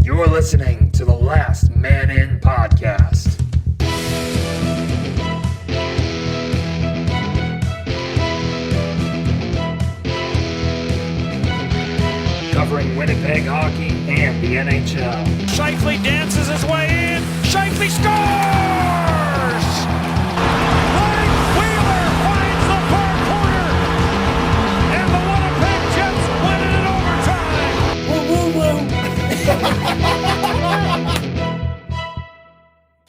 You're listening to the Last Man In podcast. Covering Winnipeg hockey and the NHL. Scheifele dances his way in. Scheifele scores! Blake Wheeler finds the far corner. And the Winnipeg Jets win it in overtime. Woo, woo, woo.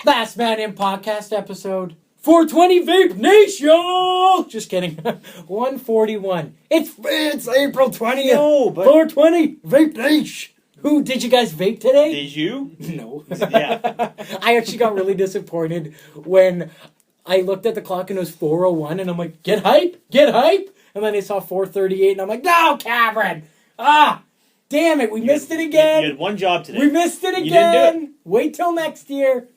Last Man In podcast episode 420 Vape Nation! Just kidding. 141. It's April 20th. No, but 420 Vape Nation. Who did you guys vape today? did you? No. Yeah. I actually got really disappointed when I looked at the clock and it was 4:01 and I'm like, get hype! And then I saw 4:38 and I'm like, no, Cameron! Damn it, we missed it again. You had one job today. We missed it again. You didn't do it. Wait till next year.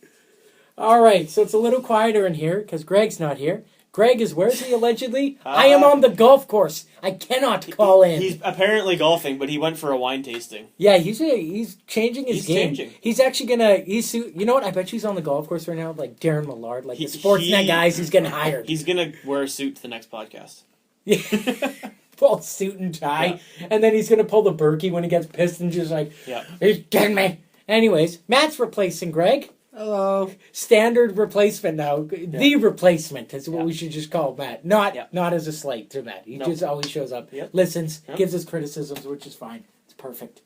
All right, so it's a little quieter in here because Greg's not here. Greg is, where is he allegedly? I am on the golf course. I cannot call in. He's apparently golfing, but he went for a wine tasting. Yeah, he's changing his game. Changing. He's actually you know what? I bet he's on the golf course right now, like Darren Millard, like the Sportsnet guys. He's getting hired. He's gonna wear a suit to the next podcast. Full suit and tie, and then he's gonna pull the Berkey when he gets pissed and just like, he's getting me. Anyways, Matt's replacing Greg. Hello. Standard replacement now. The replacement is what we should just call Matt. Not as a slight to Matt. He just always shows up, listens, gives us criticisms, which is fine. It's perfect.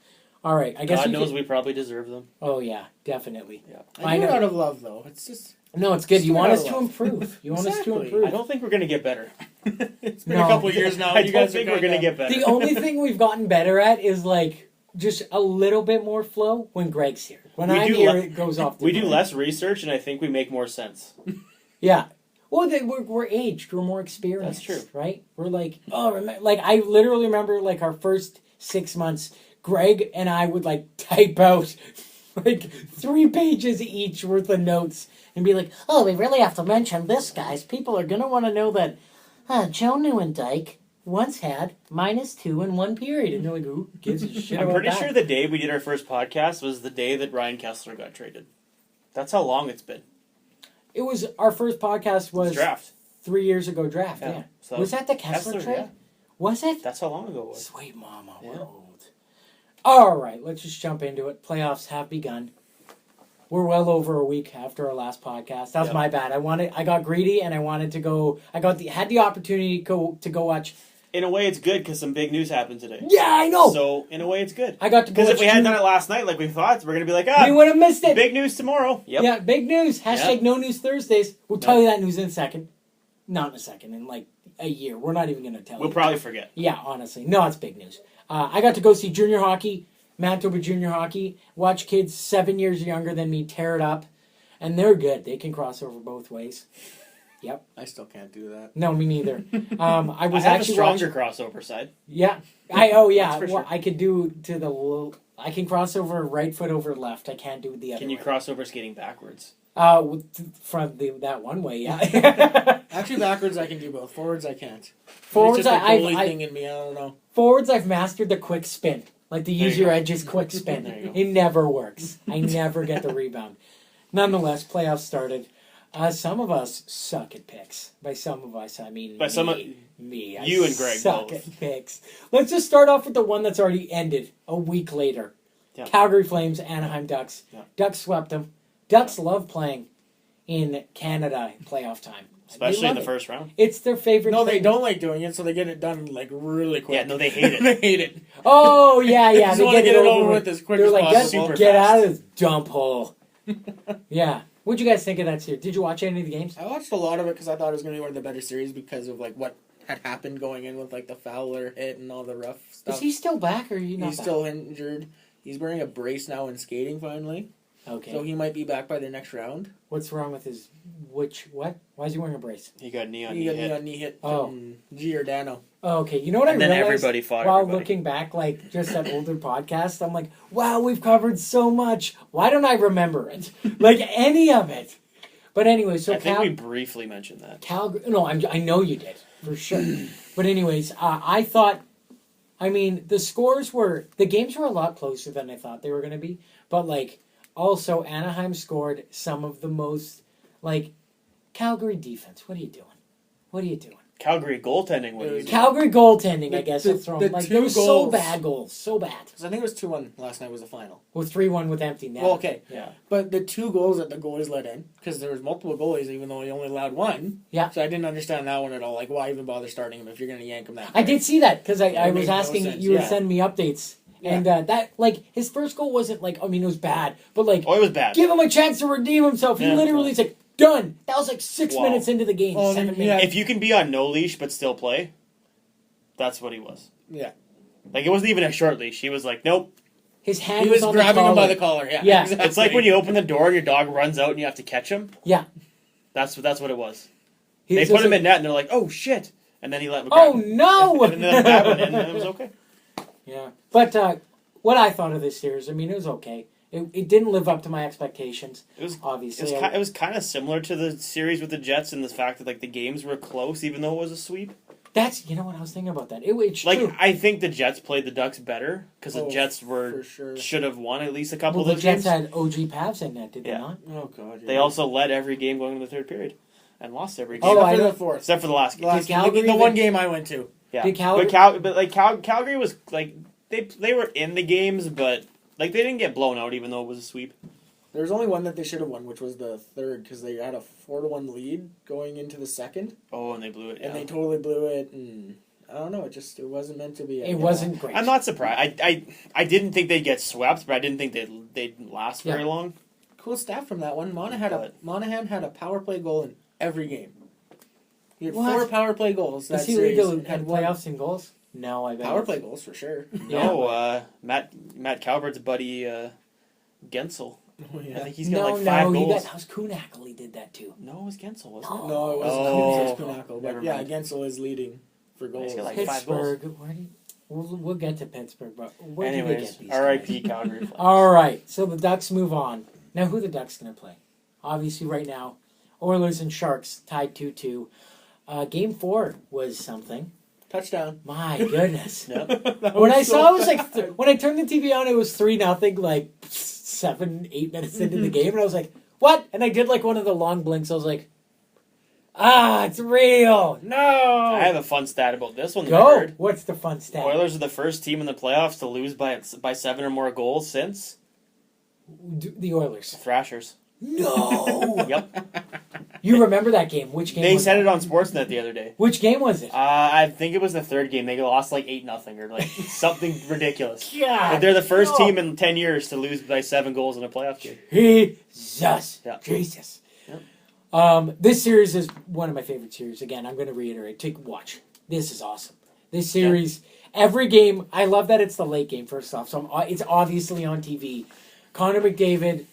All right, I guess God knows we probably deserve them. Oh yeah, definitely. Yeah. I do it out of love, though. It's just... No, it's good. You want us out of to love. improve. You want us to Exactly. improve. I don't think we're gonna get better. It's been a couple of years now. I You don't guys think are we're gonna get better. The only thing we've gotten better at is like just a little bit more flow when Greg's here. When I'm here, it goes off. We do less research, and I think we make more sense. Yeah. Well, we're aged. We're more experienced. That's true. Right? We're like, like I literally remember like our first 6 months, Greg and I would like type out like 3 pages each worth of notes and be like, oh, we really have to mention this, guys. People are going to want to know that Joe Newendike once had -2 in one period. And they're like, who gives a shit I'm about pretty that? sure the day we did our first podcast was the day that Ryan Kessler got traded. That's how long it's been. It was, our first podcast was It's draft. 3 years ago draft, yeah. So Was that the Kessler trade? Yeah. Was it? That's how long ago it was. Sweet mama, Yeah. we're old. All right, let's just jump into it. Playoffs have begun. We're well over a week after our last podcast. That's my bad. I got greedy and I wanted to go. Had the opportunity to go watch. In a way, it's good because some big news happened today. Yeah, I know. So, in a way, it's good. I got to go Because if watch we had done it last night like we thought, we're going to be like, we would have missed it. big news tomorrow. Yep. Yeah, big news. Hashtag No News Thursdays. We'll tell you that news in a second. Not in a second. In like a year. We're not even going to tell you. We'll probably forget. Yeah, honestly. No, it's big news. I got to go see junior hockey, Manitoba junior hockey, watch kids 7 years younger than me tear it up, and they're good. They can cross over both ways. Yep. I still can't do that. No, me neither. I was I have actually a stronger watching, crossover side. Yeah. That's for sure. I could do to the little, I can cross over right foot over left. I can't do the other Can you way. cross over skating backwards? From that one way, yeah. Actually, backwards I can do both. Forwards I can't. Forwards, It's just a goalie I thing in me. I don't know. Forwards, I've mastered the quick spin. Like the use you your go. edges quick spin. There you go. It never works. I never get the rebound. Nonetheless, playoffs started. Some of us suck at picks. By some of us, I mean By some of- me. I you and Greg suck both. at picks. Let's just start off with the one that's already ended a week later. Yeah. Calgary Flames, Anaheim Ducks. Yeah. Ducks swept them. Ducks love playing in Canada playoff time. Especially They in love the it. first round. It's their favorite No, thing. they don't like doing it, so they get it done like really quick. Yeah, no, they hate it. They hate it. Oh, yeah. Just They wanna get it over with as quick They're as like, possible. Get Super out fast." of this dump hole. Yeah. What'd you guys think of that series? Did you watch any of the games? I watched a lot of it because I thought it was going to be one of the better series because of like what had happened going in with like the Fowler hit and all the rough stuff. Is he still back or are you not He's back? still injured. He's wearing a brace now and skating finally. Okay. So he might be back by the next round. What's wrong with his... What? Why is he wearing a brace? He got knee on He knee got hit. a knee hit Oh. from Giordano. Oh, okay. You know what I And then realized everybody fought while everybody. looking back, like, just at older podcasts? I'm like, wow, we've covered so much. Why don't I remember it? Like, any of it. But anyway, so I think we briefly mentioned that. Calgary... No, I know you did, for sure. But anyways, I thought I mean, the games were a lot closer than I thought they were going to be. But, like, also, Anaheim scored some of the most, like, Calgary defense. What are you doing? What are you doing? Calgary goaltending. What do you do? Calgary goaltending, I guess. Like, they were so goals. bad goals. So bad. So I think it was 2-1 last night was the final. Well, 3-1 with empty net. Well, okay. Yeah. But the 2 goals that the goalies let in, because there was multiple goalies, even though he only allowed 1. Yeah. So I didn't understand that one at all. Like, why even bother starting him if you're going to yank him that I quick? did see that because I It was made no asking sense, you would yeah. send me updates. Yeah. And that, like, his first goal wasn't, like, I mean, it was bad. But, like, Oh, it was bad. give him a chance to redeem himself. He Yeah. literally is like, done. That was like 6 Wow. minutes into the game. Well, 7 yeah. minutes. If you can be on no leash but still play, that's what he was. Yeah. Like, it wasn't even a short leash. He was like, nope. His hand He was on grabbing the him by collar. the collar. Yeah. Yeah. Exactly. It's like when you open the door and your dog runs out and you have to catch him. Yeah. That's what it was. He They was put just him like, in net and they're like, oh, shit. And then he let him oh, grab him. no! And then that one in and it was okay. Yeah. But what I thought of this series, I mean, it was okay. It didn't live up to my expectations, It was obviously. It was kind of similar to the series with the Jets in the fact that, like, the games were close even though it was a sweep. That's, you know what, I was thinking about that. It's Like, true. I think the Jets played the Ducks better because the Oh, Jets for sure. should have won at least a couple Well, the of those Jets games. had OG Pavs in that, did they Yeah. not? Oh, God. They also led every game going into the third period and lost every game. Oh, Except I for know. the fourth. Except for the last game. Last Calgary the even- one game I went to. Yeah. Did Calgary- Calgary was, like, they were in the games, but, like, they didn't get blown out even though it was a sweep. There was only one that they should have won, which was the third, because they had a 4-1 lead going into the second, Oh, and they blew it. Yeah. and they totally blew it. And I don't know, it wasn't meant to be. It wasn't great. I'm not surprised. I didn't think they'd get swept, but I didn't think they'd last very long. Cool stat from that one. Monahan had a power play goal in every game. He had What? 4 power play goals. Is That he series, legal and in had one playoffs and goals? No, I bet. power it's- play goals for sure. No, Matt Calvert's buddy Gensel. Oh, I yeah. think he's got No, like 5 no, goals. that was Kunackle. He did that too. No, it was Gensel, wasn't it? No, it wasn't. Oh. It was Kunakle, Never but yeah, mind. Gensel is leading for goals. He's got like 5 goals. Pittsburgh. We'll get to Pittsburgh, but where do they Anyways, get these R.I.P. guys? Calgary Flames. All right, so the Ducks move on. Now, who the Ducks going to play? Obviously, right now, Oilers and Sharks tied 2-2. Game 4 was something. Touchdown. My goodness. Yep. When I saw it was like when I turned the TV on, it was 3-0, like 7-8 minutes into the game, and I was like, "What?" And I did like one of the long blinks. I was like, it's real. No. I have a fun stat about this one that I Go. heard. What's the fun stat? Oilers are the first team in the playoffs to lose by 7 or more goals since The Oilers. Thrashers. No. Yep. You remember that game? Which game? They was said it it on Sportsnet the other day. Which game was it? I think it was the third game. They lost like 8-0 or like something ridiculous. God. But they're the first no. team in 10 years to lose by 7 goals in a playoff game. Jesus. Yeah. Jesus. Yep. This series is one of my favorite series. Again, I'm going to reiterate. Take watch. This is awesome. This series, every game, I love that it's the late game, first off. So it's obviously on TV. Connor McDavid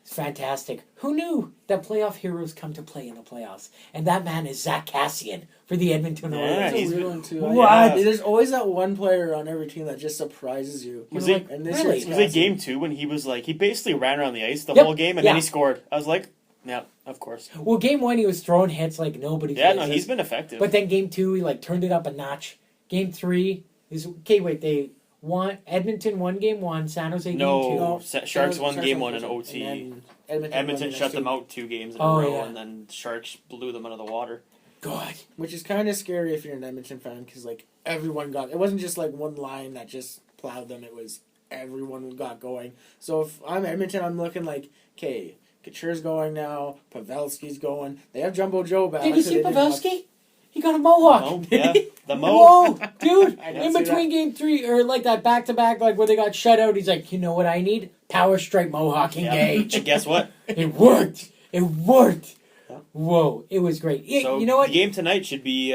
is fantastic. Who knew that playoff heroes come to play in the playoffs? And that man is Zach Cassian for the Edmonton Yeah, Oilers. That's a he's weird been- one too. What? There's always that one player on every team that just surprises you. Was You're it- And this really? year It it's was like Cassidy. game 2 when he was like, he basically ran around the ice the Yep. whole game and Yeah. then he scored. I was like, yeah, of course. Well, game 1, he was throwing hits like nobody's Yeah, no, business. he's been effective. But then game 2, he like turned it up a notch. Game 3 is they won. Edmonton won game 1. San Jose game 2. No, Sharks won Sharks game won 1 in and OT. then Edmonton Edmonton won the shut next them two. out 2 games in Oh, a row, yeah. and then Sharks blew them out of the water. God. Which is kind of scary if you're an Edmonton fan, because like everyone got. It wasn't just like one line that just plowed them. It was everyone got going. So if I'm Edmonton, I'm looking like, okay, Couture's going now. Pavelski's going. They have Jumbo Joe back. Did you so see they didn't have- Pavelski? He got a mohawk. Mo, yeah, the Mo. Whoa, dude! I didn't In see between game 3, or like that back-to-back, like where they got shut out, he's like, you know what I need? Power strike mohawk Yeah. engage. And guess what? It worked. It worked. Yeah. Whoa, it was great. So You know what? the game tonight should be.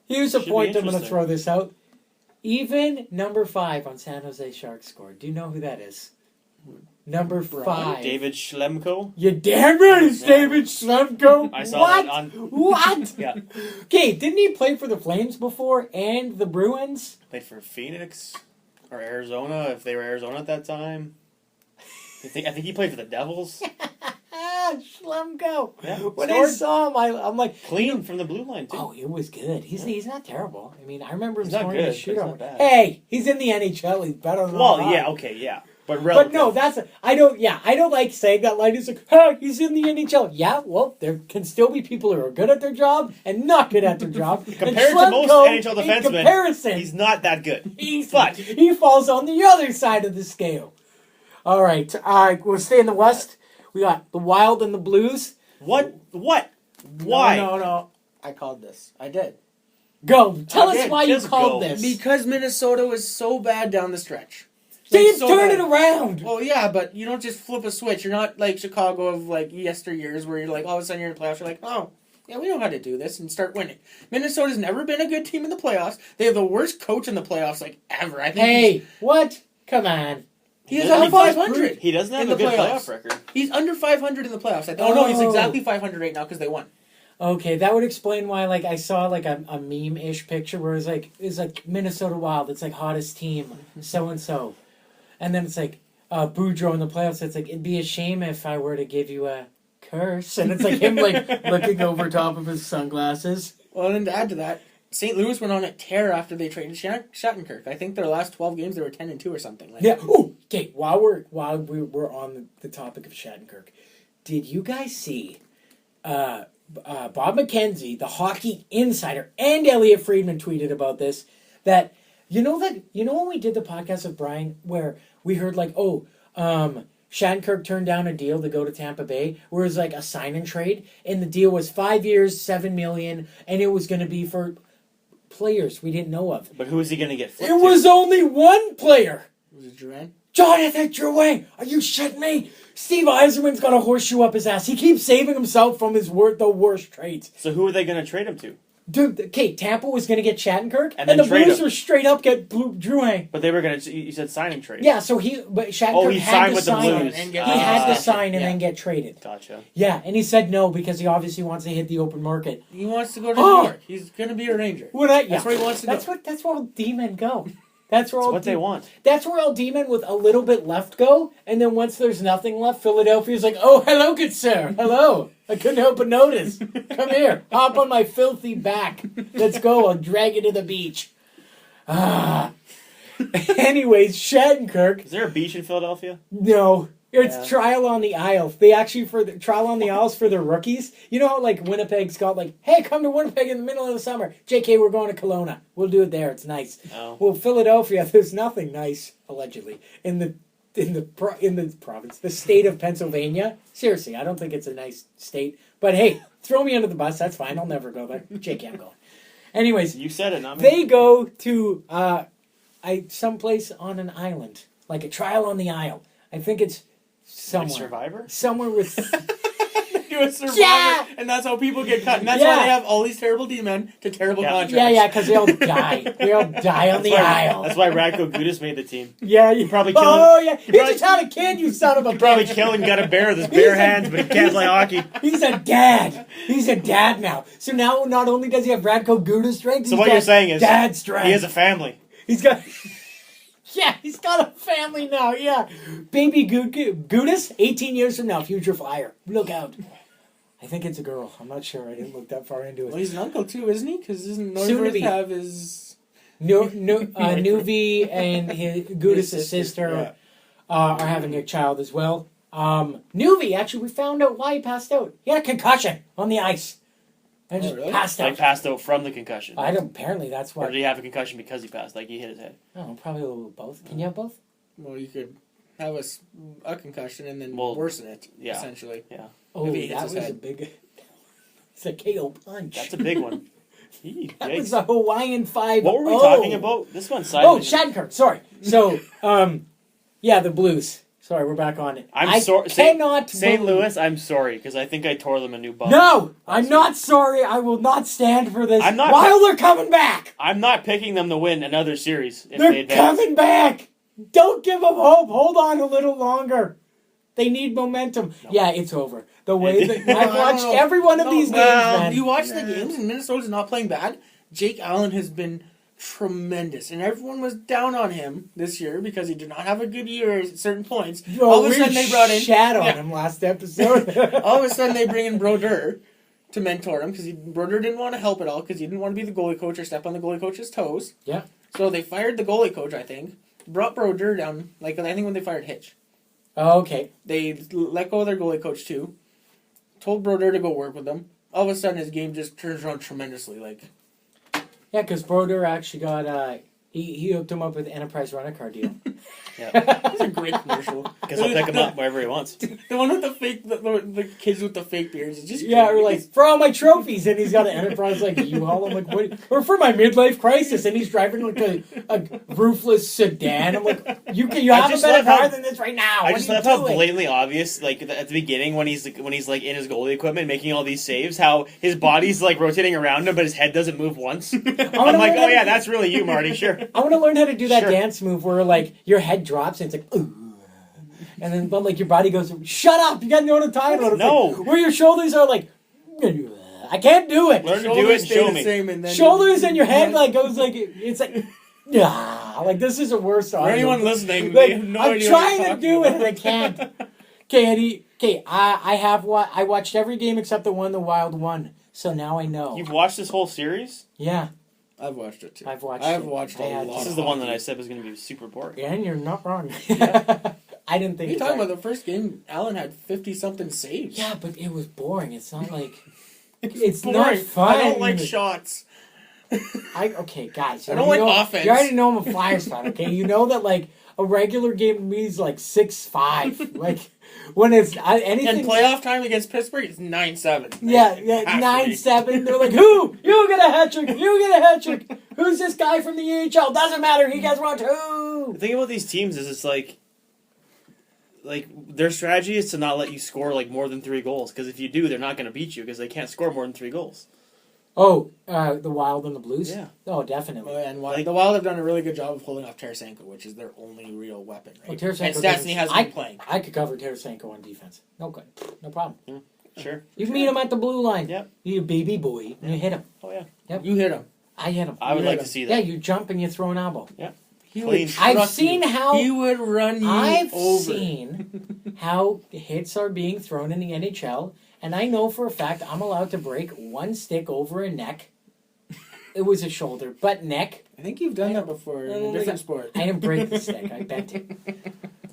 Here's a should be point I'm going to interesting. throw this out. Even number 5 on San Jose Sharks scored. Do you know who that is? Number 5. David Schlemko. You damn right it's Yeah. David Schlemko. I saw what? that on. What? Yeah, Okay, didn't he play for the Flames before and the Bruins? played for Phoenix or Arizona if they were Arizona at that time. I think he played for the Devils. gosh, let him go. Yeah, When I scored. saw him, I'm like, Clean from the blue line, too. oh, it was good. He's not terrible. I mean, I remember him He's not scoring a good, but he's shootout. not bad. Hey, he's in the NHL. He's better than Well, all yeah, that. okay, yeah. But No, I don't like saying that line. He's like, oh, he's in the NHL. Yeah, well, there can still be people who are good at their job and not good at their job. Compared And to most Schlemko, NHL in defensemen, comparison, he's not that good. but he falls on the other side of the scale. All right, we'll stay in the West. We got the Wild and the Blues. What? Why? No. I called this. I did. Go. Tell us Okay, why you just called go. this. Because Minnesota was so bad down the stretch. Teams so turn bad. it around. Well, yeah, but you don't just flip a switch. You're not like Chicago of like yesteryears where you're like all of a sudden you're in the playoffs. You're like, oh, yeah, we know how to do this and start winning. Minnesota's never been a good team in the playoffs. They have the worst coach in the playoffs like ever. I think. Hey, what? Come on. he's Yeah, under he 500. He doesn't have in a the good playoffs. playoff record. He's under 500 in the playoffs. No, he's Oh. exactly 500 right now because they won. Okay, that would explain why. Like, I saw like a meme-ish picture where it's like Minnesota Wild. It's like hottest team, so and so, and then it's like Boudreaux in the playoffs. It's like it'd be a shame if I were to give you a curse, and it's like him like looking over top of his sunglasses. Well, and then to add to that, St. Louis went on a tear after they traded Shattenkirk. I think their last 12 games they were 10-2 or something. Like Yeah. Ooh. Okay. While we're on the topic of Shattenkirk, did you guys see? Bob McKenzie, the hockey insider, and Elliot Friedman tweeted about this. That you know when we did the podcast with Brian, where we heard like, Shattenkirk turned down a deal to go to Tampa Bay, where it was like a sign and trade, and the deal was 5 years, $7 million, and it was going to be for players we didn't know of. But who is he going to get flipped It was only one player. was it Duran? Jonathan Drouin, are you shitting me? Steve Eiserman's got a horseshoe up his ass. He keeps saving himself from the worst trades. to? So who are they going to trade him to? Dude, okay, Tampa was going to get Shattenkirk, And and then the trade Blues him. were straight up get Drouin. But they were going to, you said signing trade. Yeah, so Shattenkirk he had signed to with the sign. Blues. And He get- had to okay. sign and Yeah. then get traded. Gotcha. Yeah, and he said no because he obviously wants to hit the open market. He wants to go to Oh! New York. He's going to be a Ranger. That's where he wants to go. That's where all D-men go. That's where That's all what they want. That's where all D-men with a little bit left go, and then once there's nothing left, Philadelphia's like, oh, hello, good sir. Hello. I couldn't help but notice. Come here. Hop on my filthy back. Let's go. I'll drag you to the beach. Anyways, Shattenkirk. Is there a beach in Philadelphia? No. It's Yeah. trial on the aisle. They actually, for the trial on the aisles for the rookies, you know how like Winnipeg's got like, hey, come to Winnipeg in the middle of the summer. JK, we're going to Kelowna. We'll do it there. It's nice. Oh. Well, Philadelphia, there's nothing nice, allegedly, in the province, the state of Pennsylvania. Seriously, I don't think it's a nice state. But hey, throw me under the bus. That's fine. I'll never go there. JK, I'm going. Anyways, You said it, not me. they go to someplace on an island, like a trial on the aisle. I think it's Like somewhere. Survivor? Somewhere with. Do a Survivor, Yeah! and that's how people get cut. And that's Yeah. why they have all these terrible D-men to terrible Yeah. contracts. Yeah, because they all die. They all die on the aisle. That's why Radko Gudas made the team. Yeah, you probably kill him. Oh yeah, he probably- just had a kid. You son of a Probably bitch. kill and got a bear with his bare hands, but he can't play hockey. He's a dad. He's a dad now. So now not only does he have Radko Gudas strength, So he's what got you're saying is dad strength. he has a family. He's got. Yeah, he's got a family now. Yeah, baby Gudas, 18 years from now, future flyer. Look out. I think it's a girl. I'm not sure. I didn't look that far into Well, it. he's an uncle too, isn't he? Because doesn't Soon to Northworth be. have his... Nuvi and Gudas' sister are having a child as well. Nuvi, actually, we found out why he passed out. He had a concussion on the ice. And just really? passed Like out. passed out from the concussion. I don't. Apparently, that's Or did why. he have a concussion because he passed? Like he hit his head. Oh, probably a little of both. Can you have both? Well, you could have a concussion and then Well, worsen it, yeah. essentially. Yeah. Oh, If he hits that his was head. a big. It's a KO punch. That's a big one. That was Yikes. a Hawaiian 5. What were we talking about? This one's side. Oh, Shattenkirk. Sorry. So, yeah, the Blues. Sorry, we're back on it. I'm I sorry. cannot. St. believe- Louis, I'm sorry because I think I tore them a new bump. No, I'm not sorry. I will not stand for this. I'm not- While they're coming back. I'm not picking them to win another series if they They're advance. coming back. Don't give them hope. Hold on a little longer. They need momentum. Yeah, it's over. The way that No, I've I don't watched know. every one of No, these games, well, man. You watch the games and Minnesota's not playing bad. Jake Allen has been tremendous, and everyone was down on him this year because he did not have a good year at certain points. Well, all of a sudden they brought in shat on him last episode. all of a sudden they bring in Brodeur to mentor him because Brodeur didn't want to help at all because he didn't want to be the goalie coach or step on the goalie coach's toes. Yeah. So they fired the goalie coach, I think, brought Brodeur down. Like I think when they fired Hitch, Okay. they let go of their goalie coach too. Told Brodeur to go work with them. All of a sudden his game just turns around tremendously. Like. Yeah, because Brodeur actually got he hooked him up with Enterprise Rent-A-Car deal. It's a great commercial. Because he'll pick him up wherever he wants. The one with the fake, the kids with the fake beards. It's just Yeah, great. we're like, for all my trophies, and he's got an Enterprise like U-Haul. I'm like, what? Or for my midlife crisis, and he's driving like a roofless sedan. I'm like, you have a just better love how- car than this right now. I What just are you love how doing? blatantly obvious, like at the beginning when he's like in his goalie equipment making all these saves, how his body's like rotating around him, but his head doesn't move once. I'm like, oh yeah, that's really you, Marty. Sure. I want to learn how to do that Sure. dance move where like your head drops and it's like, ooh. And then but like your body goes, shut up! You got to know what I'm talking about. It's No. like, where your shoulders are like, I can't do it. Learn to do it and stay show the me. same, and then Shoulders and your head like goes like it's like, like this is the worst. For audio. anyone listening, they Like, have no I'm idea what trying you're to talking do it about. and I can't. Okay, Eddie. Okay, I watched every game except the one the Wild won. So now I know. You've watched this whole series? Yeah, I've watched it too. I've watched I've it. watched I a had lot. to. This is the one that I said was going to be super boring. and you're not wrong. I didn't What think. are you it's talking that- about? The first game, Allen had 50-something saves. Yeah, but it was boring. It's not like it's boring. not fun. I don't like shots. Okay, guys. I don't you like know- offense. You already know I'm a Flyers fan. Okay, you know that like a regular game means like 6-5. Like when it's anything. And playoff time against Pittsburgh, it's 9-7. Yeah, Has to be. 9-7. They're like, who? You get a hat trick. You get a hat trick. Who's this guy from the AHL? Doesn't matter. He gets one too. The thing about these teams is it's like their strategy is to not let you score like more than 3 goals, because if you do, they're not going to beat you because they can't score more than 3 goals. Oh, the Wild and the Blues? Yeah. Oh, definitely. Oh, yeah, and the Wild have done a really good job of holding off Tarasenko, which is their only real weapon, right? Well, Tarasenko and Stastny doesn't- hasn't been playing. I could cover Tarasenko on defense. No good. No problem. Sure. You meet him at the blue line. Yep. You baby boy. And you hit him. Oh yeah. Yep. You hit him. I hit him. I would Yeah. like to see Yeah, that. you jump and you throw an elbow. He Clean. would I've truck seen you. how- He would run you I've over. seen how hits are being thrown in the NHL, and I know for a fact I'm allowed to break one stick over a neck. It was a shoulder, but neck. I think you've done that before in a different sport. I didn't break the stick. I bent it.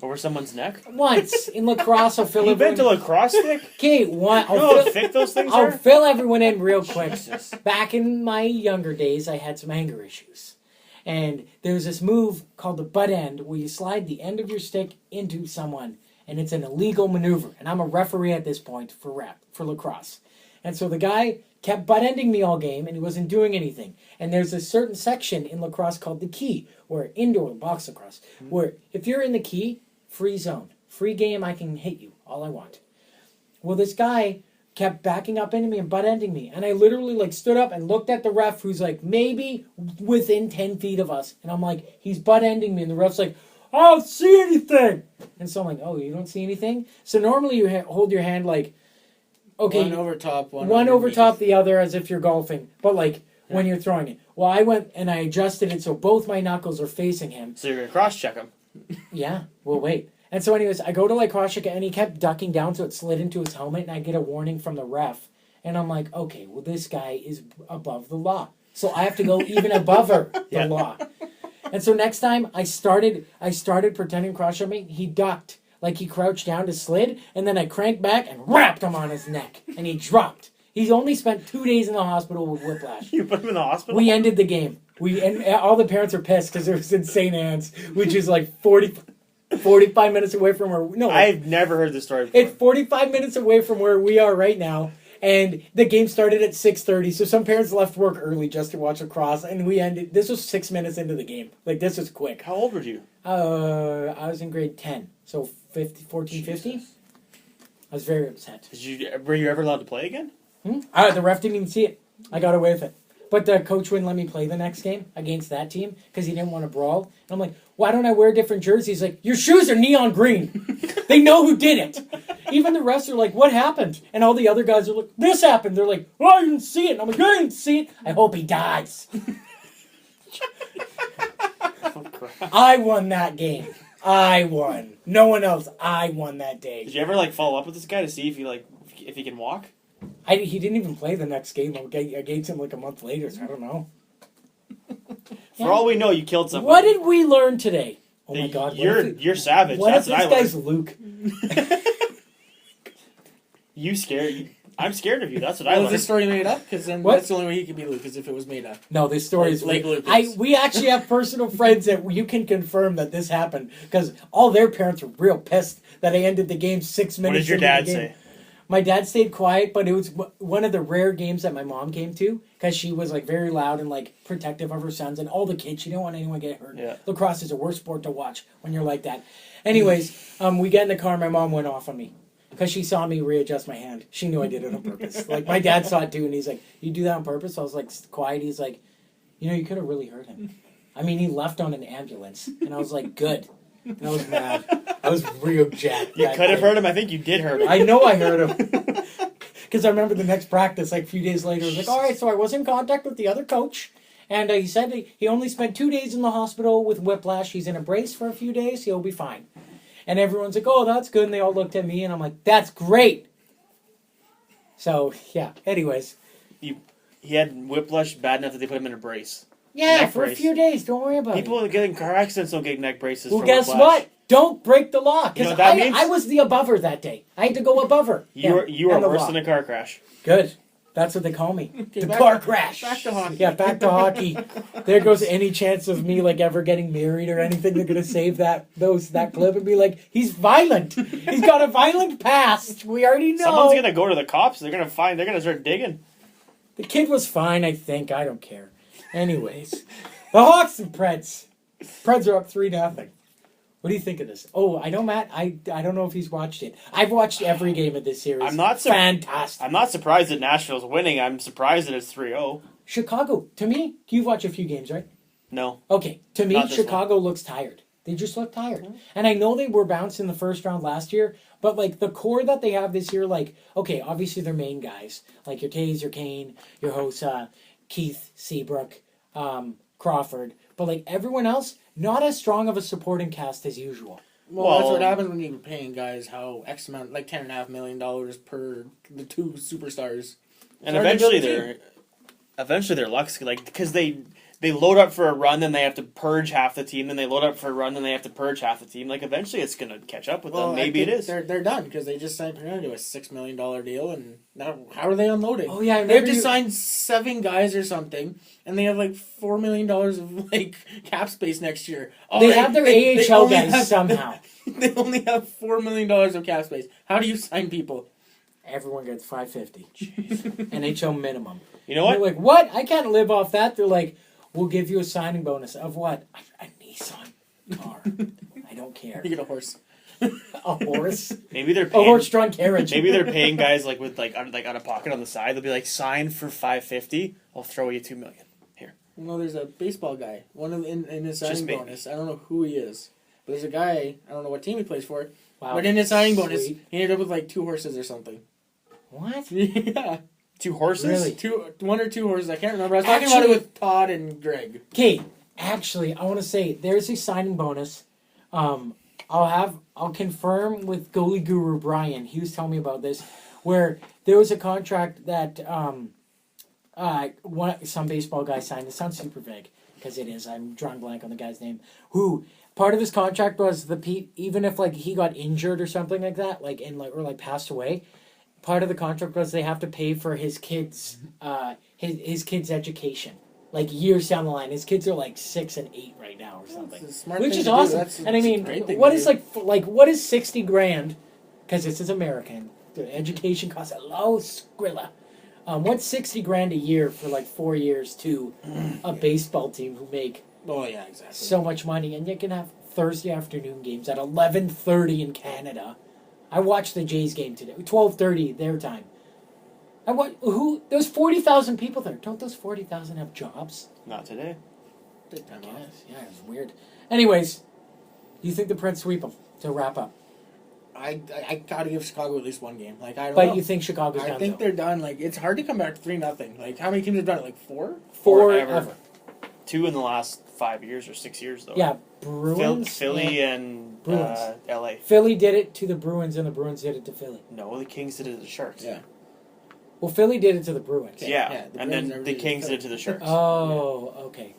Over someone's neck? Once in lacrosse, I'll fill You bent a everyone. lacrosse stick? Okay, one. You know how thick those things I'll are? fill everyone in real quick. Jesus. Back in my younger days, I had some anger issues. And there's this move called the butt end where you slide the end of your stick into someone. And it's an illegal maneuver. And I'm a referee at this point for lacrosse. And so the guy kept butt ending me all game and he wasn't doing anything. And there's a certain section in lacrosse called the key, or indoor box lacrosse, where if you're in the key, free zone, free game, I can hit you all I want. Well, this guy kept backing up into me and butt ending me. And I literally like stood up and looked at the ref who's like maybe within 10 feet of us. And I'm like, he's butt ending me. And the ref's like, I don't see anything. And so I'm like, oh, you don't see anything? So normally you hold your hand like, okay. One over top, one One over underneath. top the other as if you're golfing. But like when you're throwing it. Well, I went and I adjusted it so both my knuckles are facing him. So you're going to cross-check him. Yeah, we'll wait. And so anyways, I go to like cross check it and he kept ducking down so it slid into his helmet and I get a warning from the ref. And I'm like, okay, well this guy is above the law. So I have to go even above the law. And so next time I started pretending cross check me, he ducked. Like he crouched down to slid, and then I cranked back and wrapped him on his neck. And he dropped. He's only spent 2 days in the hospital with whiplash. You put him in the hospital? We ended the game. And all the parents are pissed because it was in St. Anne's, which is like 45 minutes away from where... No, I've never heard this story before. it's 45 minutes away from where we are right now. And the game started at 6:30, so some parents left work early just to watch lacrosse. And we ended... This was 6 minutes into the game. Like, this was quick. How old were you? I was in grade 10. So 14, 15? I was very upset. Were you ever allowed to play again? The ref didn't even see it. I got away with it. But the coach wouldn't let me play the next game against that team because he didn't want to brawl. And I'm like, why don't I wear a different jersey? He's like, your shoes are neon green. They know who did it. Even the refs are like, what happened? And all the other guys are like, this happened. They're like, oh, I didn't see it. And I'm like, I didn't see it. I hope he dies. Oh, crap. I won that game. I won. No one else. I won that day. Did you ever like follow up with this guy to see if he can walk? He didn't even play the next game. I gained him like a month later, so I don't know. For all we know, you killed somebody. What did we learn today? Oh my God! You're savage. What That's if what I this learned. guy's Luke? You scared? I'm scared of you. That's what I Was learned. this story made up? Because then What? that's the only way he could be Luke, is if it was made up. No, this story is Like Lucas. We actually have personal friends that you can confirm that this happened because all their parents were real pissed that I ended the game 6 minutes. What did your into the dad game. say? My dad stayed quiet, but it was one of the rare games that my mom came to because she was like very loud and like protective of her sons and all the kids. She didn't want anyone to get hurt. Yeah. Lacrosse is the worst sport to watch when you're like that. Anyways, we get in the car. My mom went off on me because she saw me readjust my hand. She knew I did it on purpose. Like my dad saw it too, and he's like, "You do that on purpose?" So I was like quiet. He's like, "You could have really hurt him." I mean, he left on an ambulance, and I was like, "Good." And I was mad. I was real jacked. You could have hurt him. I think you did hurt him. I know I heard him. Because I remember the next practice, like a few days later, I was like, all right, so I was in contact with the other coach. And he said he only spent 2 days in the hospital with whiplash. He's in a brace for a few days. He'll be fine. And everyone's like, oh, that's good. And they all looked at me, and I'm like, that's great. So, yeah. Anyways. He had whiplash bad enough that they put him in a brace. Yeah, Neck for brace. a few days. Don't worry about People it. that get in car accidents don't get neck braces Well, for guess whiplash. what? Don't break the law. You know Because what that means? I was the above her that day. I had to go above her. You are and the worse law. than a car crash. Good. That's what they call me. The back- car crash. back to hockey. Yeah, back to hockey. There goes any chance of me like ever getting married or anything. They're gonna save that clip and be like, he's violent. He's got a violent past. We already know. Someone's gonna go to the cops. They're gonna start digging. The kid was fine, I think. I don't care. Anyways, the Hawks and Preds. Preds are up 3-0. What do you think of this? Oh, I know Matt. I don't know if he's watched it. I've watched every game of this series. Fantastic. I'm not surprised that Nashville's winning. I'm surprised that it's 3-0. Chicago, to me, you've watched a few games, right? No. Okay, to me, Not this Chicago looks tired. They just look tired. And I know they were bounced in the first round last year, but like the core that they have this year, like, okay, obviously their main guys, like your Tays, your Kane, your Hossa, Keith, Seabrook, Crawford, but like everyone else, not as strong of a supporting cast as usual. Well, that's what happens when you're paying guys how X amount, like $10.5 million per the two superstars. And It's hard to eventually build a their luck's like because they load up for a run, then they have to purge half the team. Then they load up for a run, then they have to purge half the team. Like eventually, it's gonna catch up with them. Maybe it is. They're done because they just signed Pernell to a $6 million deal, and now how are they unloading? Oh, yeah, I they have remember to you- sign 7 guys or something, and they have like $4 million of like cap space next year. Oh, They have their AHL only guys somehow. They only have $4 million of cap space. How do you sign people? Everyone gets $550. NHL minimum. You know what? They're like, what? I can't live off that. They're like, we'll give you a signing bonus of what? A Nissan car. I don't care. You get a horse. A horse? Maybe they're A paying. horse-drawn carriage. Maybe they're paying guys like with out of pocket on the side. They'll be like, sign for $550. I'll throw you $2 million. Here. No, there's a baseball guy. One of in his Just signing maybe. bonus. I don't know who he is, but there's a guy. I don't know what team he plays for. Wow. But in his signing bonus, Sweet. he ended up with like 2 horses or something. What? Yeah, 2 horses. Really? 1 or 2 horses. I can't remember. I was talking about it with Todd and Greg. Okay, actually, I want to say there's a signing bonus. I'll confirm with goalie guru Brian. He was telling me about this, where there was a contract that some baseball guy signed. It sounds super vague because it is. I'm drawing blank on the guy's name. Who part of his contract was even if like he got injured or something like that, or passed away. Part of the contract was they have to pay for his kids, his kids' education. Like years down the line, his kids are like 6 and 8 right now or something, It's a smart which thing is to do. awesome. That's And I mean, a great thing what to is do. what is $60,000? Because this is American. The education costs a low squilla. What's $60,000 a year for like 4 years to a baseball team who make Oh yeah, exactly. so much money, and you can have Thursday afternoon games at 11:30 in Canada. I watched the Jays game today, 12:30 their time. There's 40,000 people there. Don't those 40,000 have jobs? Not today. Take time off. Yeah, it's weird. Anyways, you think the Preds sweep them to wrap up? I gotta give Chicago at least 1 game. Like I don't But know. you think Chicago's I done? think though? they're done. Like it's hard to come back to 3-0. Like how many teams have done it? Like 4? Forever. Forever. 2 in the last 5 years or 6 years, though. Yeah, Bruins. Philly and Bruins. LA. Philly did it to the Bruins, and the Bruins did it to Philly. No, the Kings did it to the Sharks. Yeah. Well, Philly did it to the Bruins. Yeah, the and Bruins then never the did it to Kings did Philly. it to the Sharks. Oh, okay.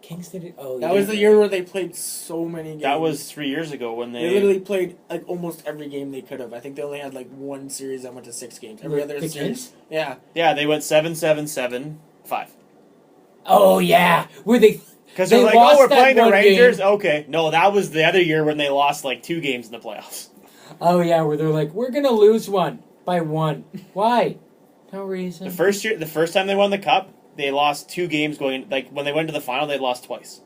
Kings did it. Oh, That yeah. was the year where they played so many games. That was 3 years ago when They literally played like almost every game they could have. I think they only had like one series that went to 6 games. Every other The series, Kings? yeah. Yeah, they went 7-7-7-5. Oh yeah, where they Because They they're like, lost oh, we're that playing the one Rangers? game. Okay. No, that was the other year when they lost like 2 games in the playoffs. Oh yeah, where they're like, we're gonna lose one by 1. Why? No reason. The first time they won the Cup, they lost 2 games going, like when they went to the final, they lost twice.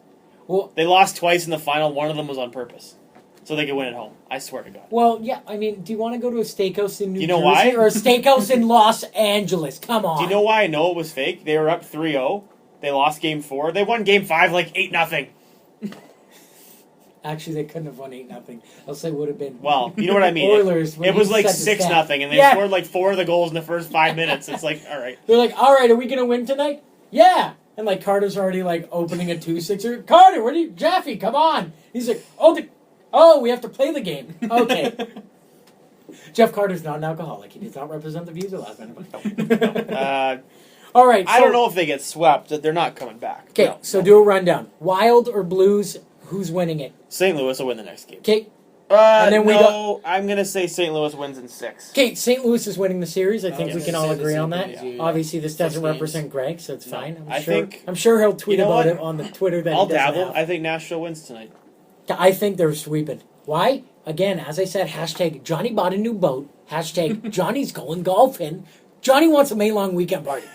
Well, They lost twice in the final, one of them was on purpose. So they could win at home. I swear to God. well, yeah. I mean, do you want to go to a steakhouse in New You know Jersey why? or a steakhouse in Los Angeles? Come on. Do you know why I know it was fake? They were up 3-0. They lost game 4. They won game 5 like 8-0. Actually, they couldn't have won 8-0. Else they would have been. Well, you know what I mean. Oilers. when It was he like set the 6-0, stat. and they Yeah. scored like 4 of the goals in the first 5 minutes. It's like, all right. They're like, all right, are we gonna win tonight? Yeah. And like Carter's already like opening a 2-6er. Carter, what are you? Jaffe, come on. He's like, oh, we have to play the game. Okay. Jeff Carter's not an alcoholic. He does not represent the views of last minute. All right. I don't know if they get swept. They're not coming back. Okay, so do a rundown. Wild or Blues? Who's winning it? St. Louis will win the next game. Okay. And then then we I'm going to say St. Louis wins in 6. Okay, St. Louis is winning the series. I think was we can gonna all say the agree same on that. thing as you, yeah. Obviously, this doesn't 6 games. represent Greg, so it's No. fine. I think- I'm sure he'll tweet You know about what? it on the Twitter that I'll he doesn't dabble. have. I think Nashville wins tonight. I think they're sweeping. Why? Again, as I said, hashtag Johnny bought a new boat. Hashtag Johnny's going golfing. Johnny wants a May long weekend party.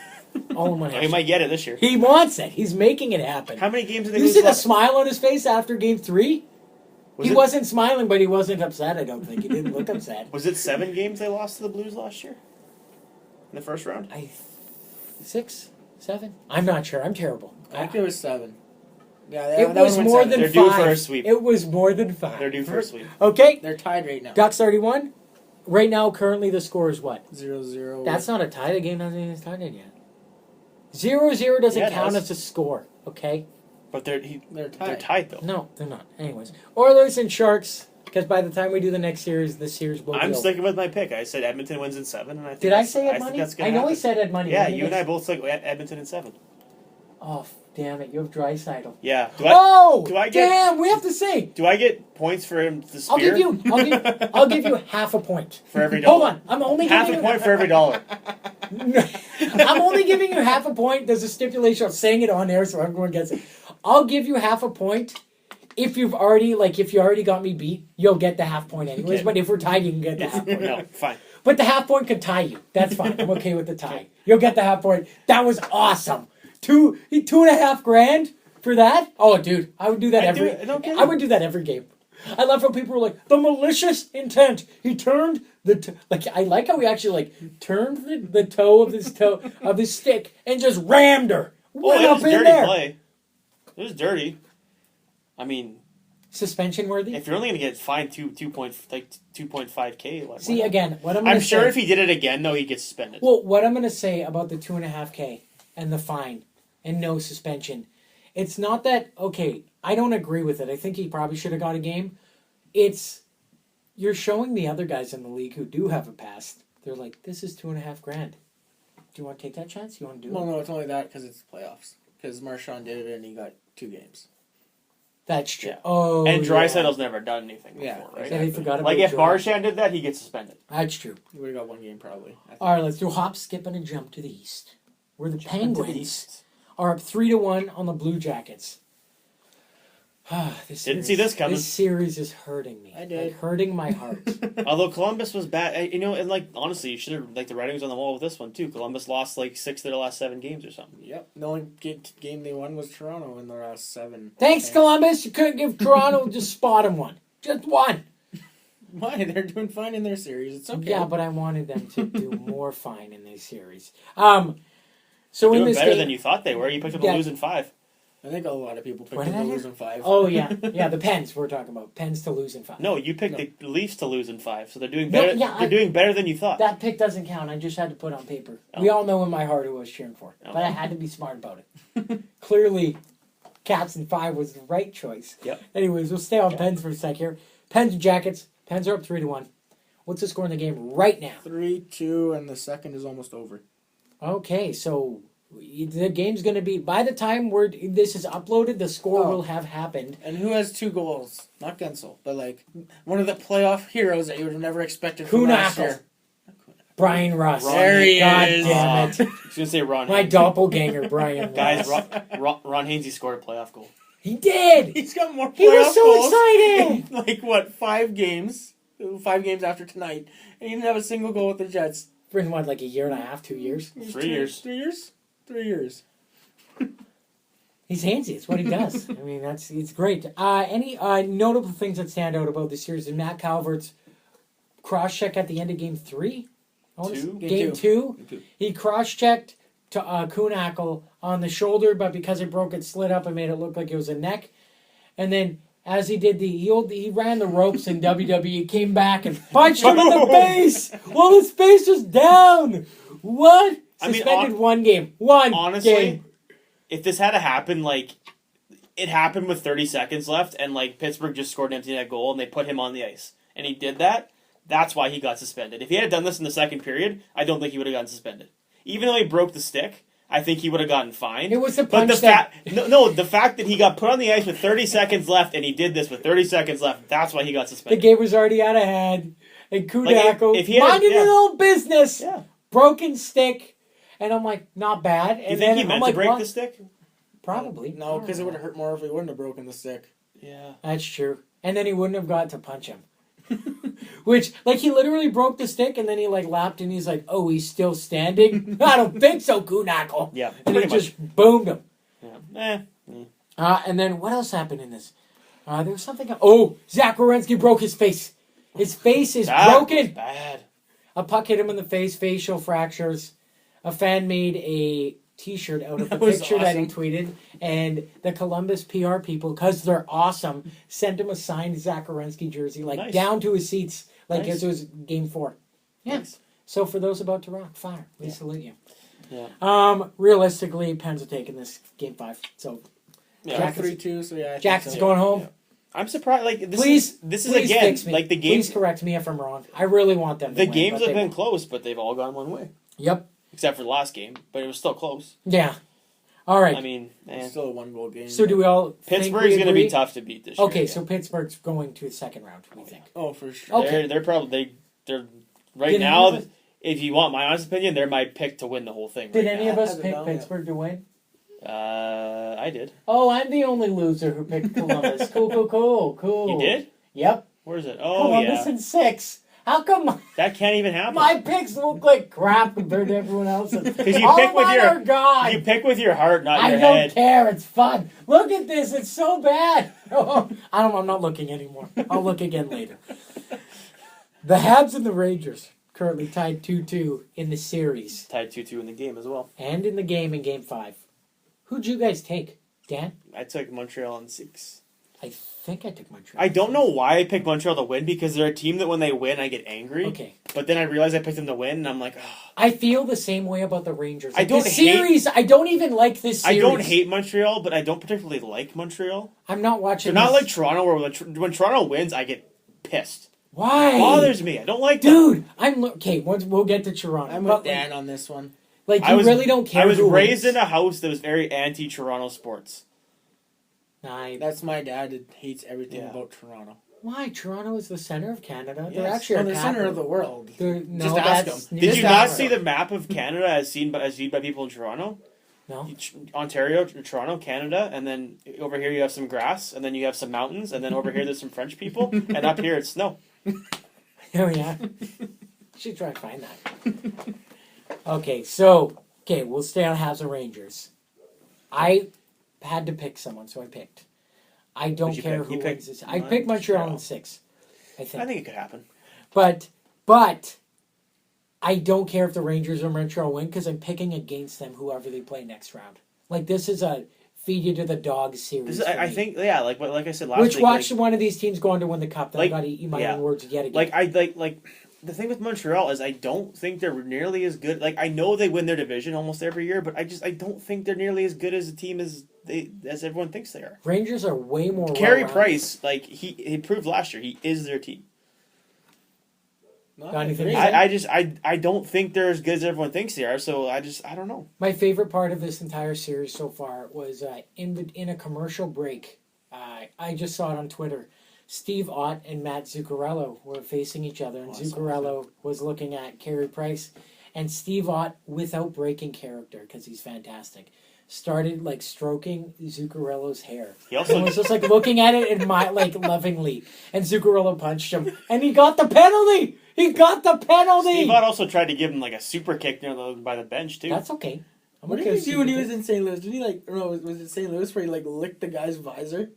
All in one He hashtag. might get it this year. He wants it. He's making it happen. How many games did they You lose see the last? smile on his face after game 3? Was He it- wasn't smiling, but he wasn't upset, I don't think. He didn't look upset. Was it 7 games they lost to the Blues last year? In the first round? 6? 7? I'm not sure. I'm terrible. I think it was 7. Yeah, It that was one went more 7. than They're 5. due for a sweep. It was more than 5. They're due for a sweep. Okay, They're tied right now. Ducks 31. Right now, currently the score is what? 0-0. That's not a tie. The game hasn't even started yet. 0-0 doesn't Yeah, it count does. as a score, okay? But They're they're tied. tied though. No, they're not. Anyways, Oilers and Sharks, because by the time we do the next series, the series will be I'm over. sticking with my pick. I said Edmonton wins in 7, and I think Did I that's- say Ed think Money? that's I gonna know happen. he said Ed Money. Yeah, What do you and I think? both took Edmonton in 7. Oh, damn it. You have Draisaitl. Yeah. Do I get- damn, we have to say. Do I get points for him to I'll spear? I'll give you half a point. For every Hold dollar. on. I'm only Half giving a you point for every dollar. I'm only giving you half a point. There's a stipulation. I'm saying it on air so everyone gets it. I'll give you half a point if you already got me beat. You'll get the half point anyways. Okay. But if we're tied, you can get the half point. No, fine. But the half point could tie you. That's fine. I'm okay with the tie. You'll get the half point. That was awesome. $2.5 for that. Oh, dude, I would do that I'd do every. it. I don't get I it. would do that every game. I love how people were like the malicious intent. He turned I like how he actually turned the toe of his stick and just rammed her. Went it up was in dirty there. play. It was dirty. I mean, Suspension worthy. if you're only going to get fined 2.5K, like, See why not? again. What I'm gonna I'm sure say, if he did it again, though, he'd get suspended. Well, what I'm going to say about the 2.5K and the fine and no suspension, it's not that, okay, I don't agree with it. I think he probably should have got a game. You're showing the other guys in the league who do have a past. They're like, this is $2.5 Do you want to take that chance? You want to do Well, it? no, it's only that because it's playoffs. Because Marchand did it and he got 2 games. That's true. Yeah. Oh, and yeah. Draisaitl's never done anything before, Yeah, right? Yeah, they forgot about Like, if Dry. Marchand did that, he'd get suspended. That's true. He would have got 1 game probably. I think. All right, let's do a hop, skip, and a jump to the east, where the To the Penguins East. are up 3-1 on the Blue Jackets. Didn't see this coming. This series is hurting me. I did. Like, hurting my heart. Although Columbus was bad, and honestly, you should have, the writing was on the wall with this one, too. Columbus lost, 6 of their last 7 games or something. Yep. The only game they won was Toronto in the last 7. Thanks, Okay. Columbus. You couldn't give Toronto just spot him one. Just one. Why? They're doing fine in their series. It's okay. Yeah, but I wanted them to do more fine in this series. So in Doing this better game, than you thought they were. You picked up Yeah. a losing 5. I think a lot of people picked What them did I to do? lose in 5. Oh, yeah. Yeah, the Pens we're talking about. Pens to lose in 5. No, you picked No. the Leafs to lose in 5, so they're doing No, better. yeah, they're doing better than you thought. That pick doesn't count. I just had to put it on paper. Oh. We all know in my heart who I was cheering for. Oh. But I had to be smart about it. Clearly, Cats in 5 was the right choice. Yep. Anyways, we'll stay on Pens for a sec here. Pens and Jackets. Pens are up 3-1. What's the score in the game right now? 3-2, and the second is almost over. Okay, so the game's going to be... By the time this is uploaded, the score will have happened. And who has 2 goals? Not Gensel, but like one of the playoff heroes that you would have never expected from last Kuhnhackl. year. Brian Russ. There he God is. damn it. I was gonna say Ron. My Hainsey. doppelganger, Brian Guys, Russ. Ron Hainsey scored a playoff goal. He did! He's got more playoff He was so goals excited! in, like what, 5 games? 5 games after tonight, and he didn't have a single goal with the Jets. For what, like a year and a half, 2 years? 3 years. 3 years? 3 years. He's handsy. It's what he does. I mean, it's great. Any notable things that stand out about this series? Matt Calvert's cross-check at the end of Game 3? Two? Game 2? He cross-checked to Kuhnhackl on the shoulder, but because it broke, it slid up and made it look like it was a neck. And then, as he did he ran the ropes in WWE, came back and punched him in the face while his face was down. What? I mean, Suspended one game. Honestly, game. if this had to happen, like, it happened with 30 seconds left, and, like, Pittsburgh just scored an empty net goal, and they put him on the ice. And he did that, that's why he got suspended. If he had done this in the second period, I don't think he would have gotten suspended. Even though he broke the stick, I think he would have gotten fined. It was the But punch the fact that he got put on the ice with 30 seconds left, and he did this with 30 seconds left, that's why he got The suspended. game was already out of hand. And Kuhnhackl if he had- minded yeah. his own business. Yeah. Broken stick. And I'm like, not bad. And You think then he I'm meant like, to break what? the stick? Probably. No, because it would have hurt more if he wouldn't have broken the stick. Yeah. That's true. And then he wouldn't have got to punch him. Which, like, he literally broke the stick and then he, like, lapped and he's like, oh, he's still standing? I don't think so, Kuhnhackl. Yeah, And pretty it just boomed him. Yeah. And then what else happened in this? There was something. Oh, Zach Werenski broke his face. His face is That was broken. bad. A puck hit him in the face, facial fractures. A fan made a T-shirt out of the That was picture that he awesome. tweeted, and the Columbus PR people, because they're awesome, sent him a signed Zach Werenski jersey, like Nice. down to his seats, like Nice. as it was Game 4. Yeah. Nice. So for those about to rock, fire. We salute you. Yeah. Realistically, Pens are taking this Game 5. So Yeah. Jack- 3-2, so yeah. I think Jackson's so. going home. Yeah. I'm surprised. Like this Please, is please again fix me. like the Please games. correct me if I'm wrong. I really want them. To The win, games but have they been won't. close, but they've all gone one way, Yep. except for the last game. But it was still close. Yeah. All right. I mean, It's still a 1-goal game. so do we all? Pittsburgh's going to be tough to beat this year. Okay, so Pittsburgh's going to the second round. We think. Oh, for sure. Okay. They're probably they're right Did now. any of us- If you want my honest opinion, they're my pick to win the whole thing. Did right any now. of us Hasn't pick done yet. Pittsburgh to win? I did. Oh, I'm the only loser who picked Columbus. Cool. You did? Yep. Where is it? Oh Columbus yeah. in 6. How come That can't even happen. my picks look like crap compared to everyone else's? Because you All pick with mine your are gone. you pick with your heart, not I your don't head. care. It's fun. Look at this. It's so bad. I'm not looking anymore. I'll look again later. The Habs and the Rangers currently tied 2-2 in the series Tied 2-2 in the game as well. and in the game in Game 5. Who'd you guys take, Dan? I took Montreal in 6. I think I took Montreal. I don't know why I picked Montreal to win because they're a team that when they win I get angry. Okay. But then I realize I picked them to win and I'm like, oh. I feel the same way about the Rangers. I don't this hate- series. I don't even like this series. I don't hate Montreal, but I don't particularly like Montreal. I'm not watching. They're not this. like Toronto where when Toronto wins I get pissed. Why? It bothers me. I don't like them. Dude, okay. Once we'll get to Toronto. I'm but, with Dan on this one. Like you really don't care. I was who raised wins. in a house that was very anti-Toronto sports. Nah, That's my dad that hates everything Yeah. about Toronto. why? Toronto is the center of Canada. They're Yes. actually Well, our the center capital. of the world. No, Just ask that's them. Did Just you not ask see them. the map of Canada as seen by people in Toronto? No. Ontario, Toronto, Canada, and then over here you have some grass, and then you have some mountains, and then over here there's some French people, and up here it's snow. Oh yeah. Should try and find that. Okay, we'll stay on Habs and Rangers. I had to pick someone, so I picked. I don't Who'd you care pick? who You wins picked this. I picked Montreal in Montreal. 6. I think. I think it could happen. But I don't care if the Rangers or Montreal win because I'm picking against them whoever they play next round. Like this is a feed you to the dogs series. I think, yeah, like I said last Which week. watch one of these teams go on to win the cup. Then I like, got to eat my yeah. own words yet again. Like the thing with Montreal is I don't think they're nearly as good. Like I know they win their division almost every year, but I don't think they're nearly as good as a team as everyone thinks they are. Rangers are way more. Carey well-rounded. Price, like he proved last year, he is their team. Got anything to say? I don't think they're as good as everyone thinks they are. So I don't know. My favorite part of this entire series so far was in a commercial break. I just saw it on Twitter. Steve Ott and Matt Zuccarello were facing each other, and Zuccarello was looking at Carey Price, and Steve Ott, without breaking character, because he's fantastic, started like stroking Zuccarello's hair. He also and was just like looking at it lovingly, and Zuccarello punched him, and he got the penalty. He got the penalty. Steve Ott also tried to give him like a super kick by the bench too. That's okay. What did he do when he was in St. Louis? Did he was it St. Louis where he like licked the guy's visor?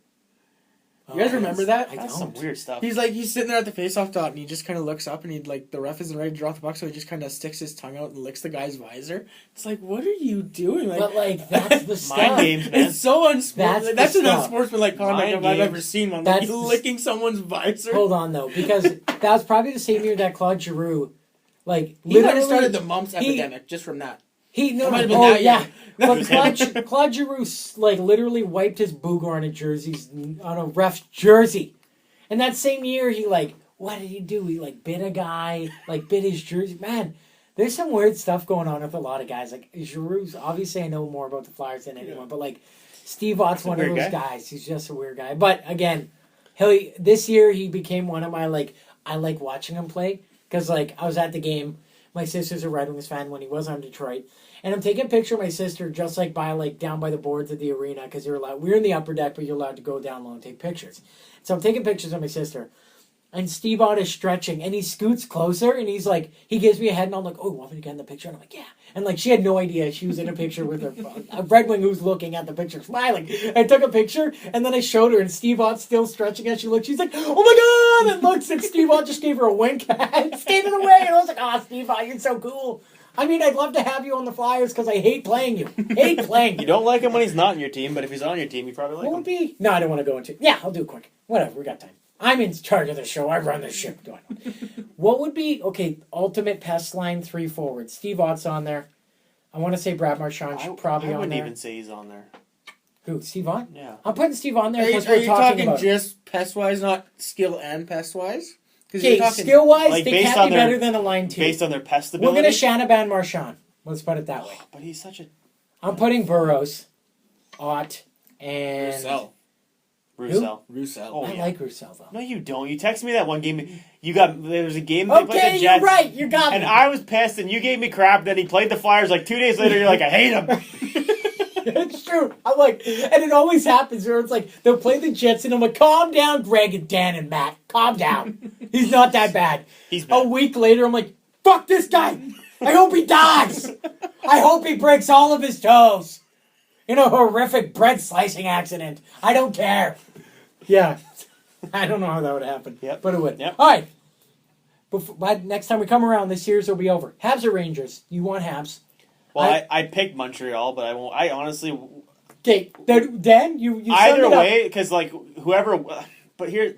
You guys remember that? That's some weird stuff. He's sitting there at the face-off dot, and he just kind of looks up, and the ref isn't ready to drop the puck, so he just kind of sticks his tongue out and licks the guy's visor. It's like, what are you doing? Like, but that's the stuff. Mind games, man. It's so unsportsmanlike. That's an stuff. unsportsmanlike conduct if I've ever seen one. Like, licking someone's visor. Hold on though, because that was probably the same year that Claude Giroux, he might have started the mumps epidemic just from that. But Claude Giroux literally wiped his booger on a ref's jersey, and that same year he what did he do? He bit a guy, bit his jersey. Man, there's some weird stuff going on with a lot of guys. Like Giroux's, obviously I know more about the Flyers than anyone, but Steve Ott's one of those guys. He's just a weird guy. But again, this year he became one of my I like watching him play because I was at the game. My sister's a Red Wings fan when he was on Detroit. And I'm taking a picture of my sister just down by the boards of the arena because we're in the upper deck, but you're allowed to go down low and take pictures. So I'm taking pictures of my sister. And Steve Ott is stretching and he scoots closer and he gives me a head and I'm like, oh, you want me to get in the picture? And I'm like, yeah. And she had no idea she was in a picture with a Red Wing who's looking at the picture smiling. I took a picture and then I showed her and Steve Ott's still stretching and she looked, she's like, oh my God! And looks and Steve Ott just gave her a wink and skated away. And I was like, oh, Steve Ott, you're so cool. I mean, I'd love to have you on the Flyers because I hate playing you. You don't like him when he's not on your team, but if he's on your team, you probably like him. No, I don't want to go into it. Yeah, I'll do it quick. Whatever, we got time. I'm in charge of the show. I run the ship. What would be, ultimate pest line 3 forward? Steve Ott's on there. I want to say Brad Marchand should probably on there. I wouldn't even say he's on there. Who, Steve Ott? Yeah. I'm putting Steve on there because are we're you talking about just pest-wise, not skill and pest-wise? Okay, skill-wise, they can't be better than a line 2. Based on their pest ability? We're going to Shanaban Marchand. Let's put it that way. But he's such a... I'm putting Burroughs, Ott, and... Roussel. Oh, I like Roussel, though. No, you don't. You texted me that one game. There was a game they played the Jets. You're right. You got me. And I was pissed, and you gave me crap. Then he played the Flyers 2 days later. You're like, I hate him. It's true. I'm and it always happens where it's they'll play the Jets, and I'm like, calm down, Greg and Dan and Matt. Calm down. He's not that bad. He's bad. A week later, I'm like, fuck this guy. I hope he dies. I hope he breaks all of his toes. In a horrific bread slicing accident. I don't care. Yeah. I don't know how that would happen. Yep. But it would. Yep. All right. Next time we come around, this series will be over. Habs or Rangers? You want Habs? Well, I picked Montreal, but I won't. I honestly... Okay. Dan, you either way, because, whoever... But here,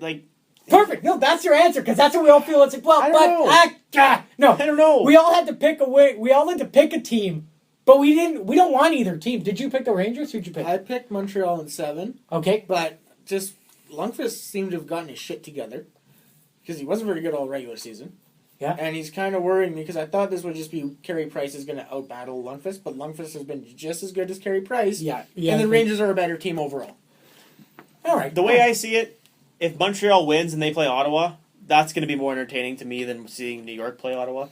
Perfect. No, that's your answer because that's what we all feel. It's I don't know. We all had to pick We all had to pick a team, but we didn't. We don't want either team. Did you pick the Rangers? Who'd you pick? I picked Montreal in 7. Okay, but just Lundqvist seemed to have gotten his shit together because he wasn't very good all regular season. Yeah, and he's kind of worrying me because I thought this would just be Carey Price is going to outbattle Lundqvist, but Lundqvist has been just as good as Carey Price. Yeah. And the Rangers are a better team overall. All right. The way I see it, if Montreal wins and they play Ottawa, that's going to be more entertaining to me than seeing New York play Ottawa.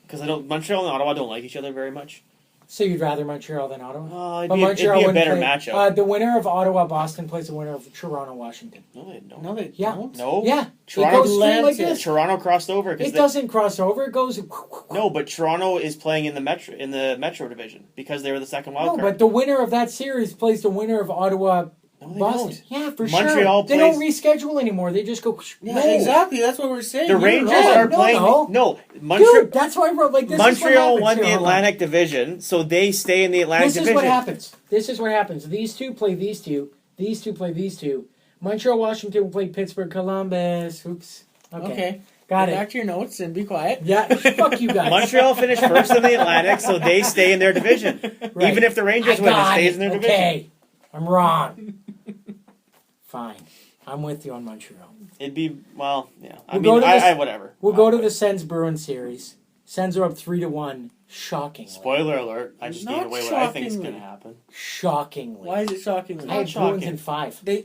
Because Montreal and Ottawa don't like each other very much. So you'd rather Montreal than Ottawa? It'd be a better matchup. The winner of Ottawa-Boston plays the winner of Toronto-Washington. No, they don't. No, they don't. No? Yeah. Toronto crossed over. It doesn't cross over. It goes... No, but Toronto is playing in the Metro division because they were the second wild card. No, but the winner of that series plays the winner of Ottawa... No, they Boston. don't. Yeah, for Montreal sure. They don't reschedule anymore. They just go. Yeah, exactly. That's what we're saying. The You're Rangers wrong. are playing. No. Montreal. Dude, that's why I wrote like this. Montreal is what won happens. the Here, hold on. Atlantic Division, so they stay in the Atlantic This is Division. what happens. This is what happens. These two play these two. These two play these two. Montreal, Washington will play Pittsburgh, Columbus. Oops. Okay. Got Go it. back to your notes and be quiet. Yeah, fuck you guys. Montreal finished first in the Atlantic, so they stay in their division. Right. Even if the Rangers win, it stays in their division. Okay, I'm wrong. Fine. I'm with you on Montreal. It'd be, well, yeah. I We'll mean, go to this- whatever. We'll go to the Sens Bruins series. Sens are up 3-1. Shockingly. Spoiler alert, I just Not gave away what I think is going to shockingly. happen. Shockingly. Why is it shocking? I had shocking. Bruins in 5. They,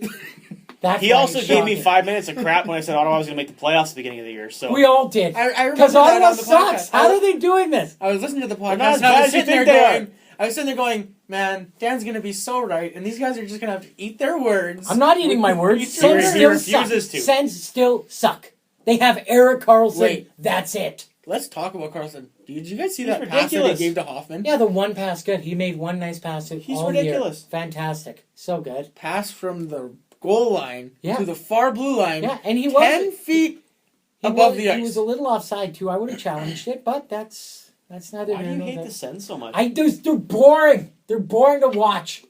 That's He why also it's gave me shocking. 5 minutes of crap when I said Ottawa was going to make the playoffs at the beginning of the year, so. We all did. I remember Because that Ottawa on the sucks. podcast. How are they doing this? I was listening to the podcast not as and I bad was as you sitting there think they going, I was sitting there going, man, Dan's gonna be so right, and these guys are just gonna have to eat their words. I'm not eating my words. He Sens still refuses suck. to. Sens still suck. They have Eric Carlson. Wait. That's it. Let's talk about Carlson. Did you guys see He's that pass that he ridiculous. gave to Hoffman? Yeah, the one pass good. He made one nice pass. He's all ridiculous. Year. Fantastic. So good. Pass from the goal line Yeah. to the far blue line. Yeah, and he 10 was feet he above was, the ice. He was a little offside too. I would have challenged it, but that's neither Why do here you nor hate there. the Sens so much? They're boring. They're boring to watch.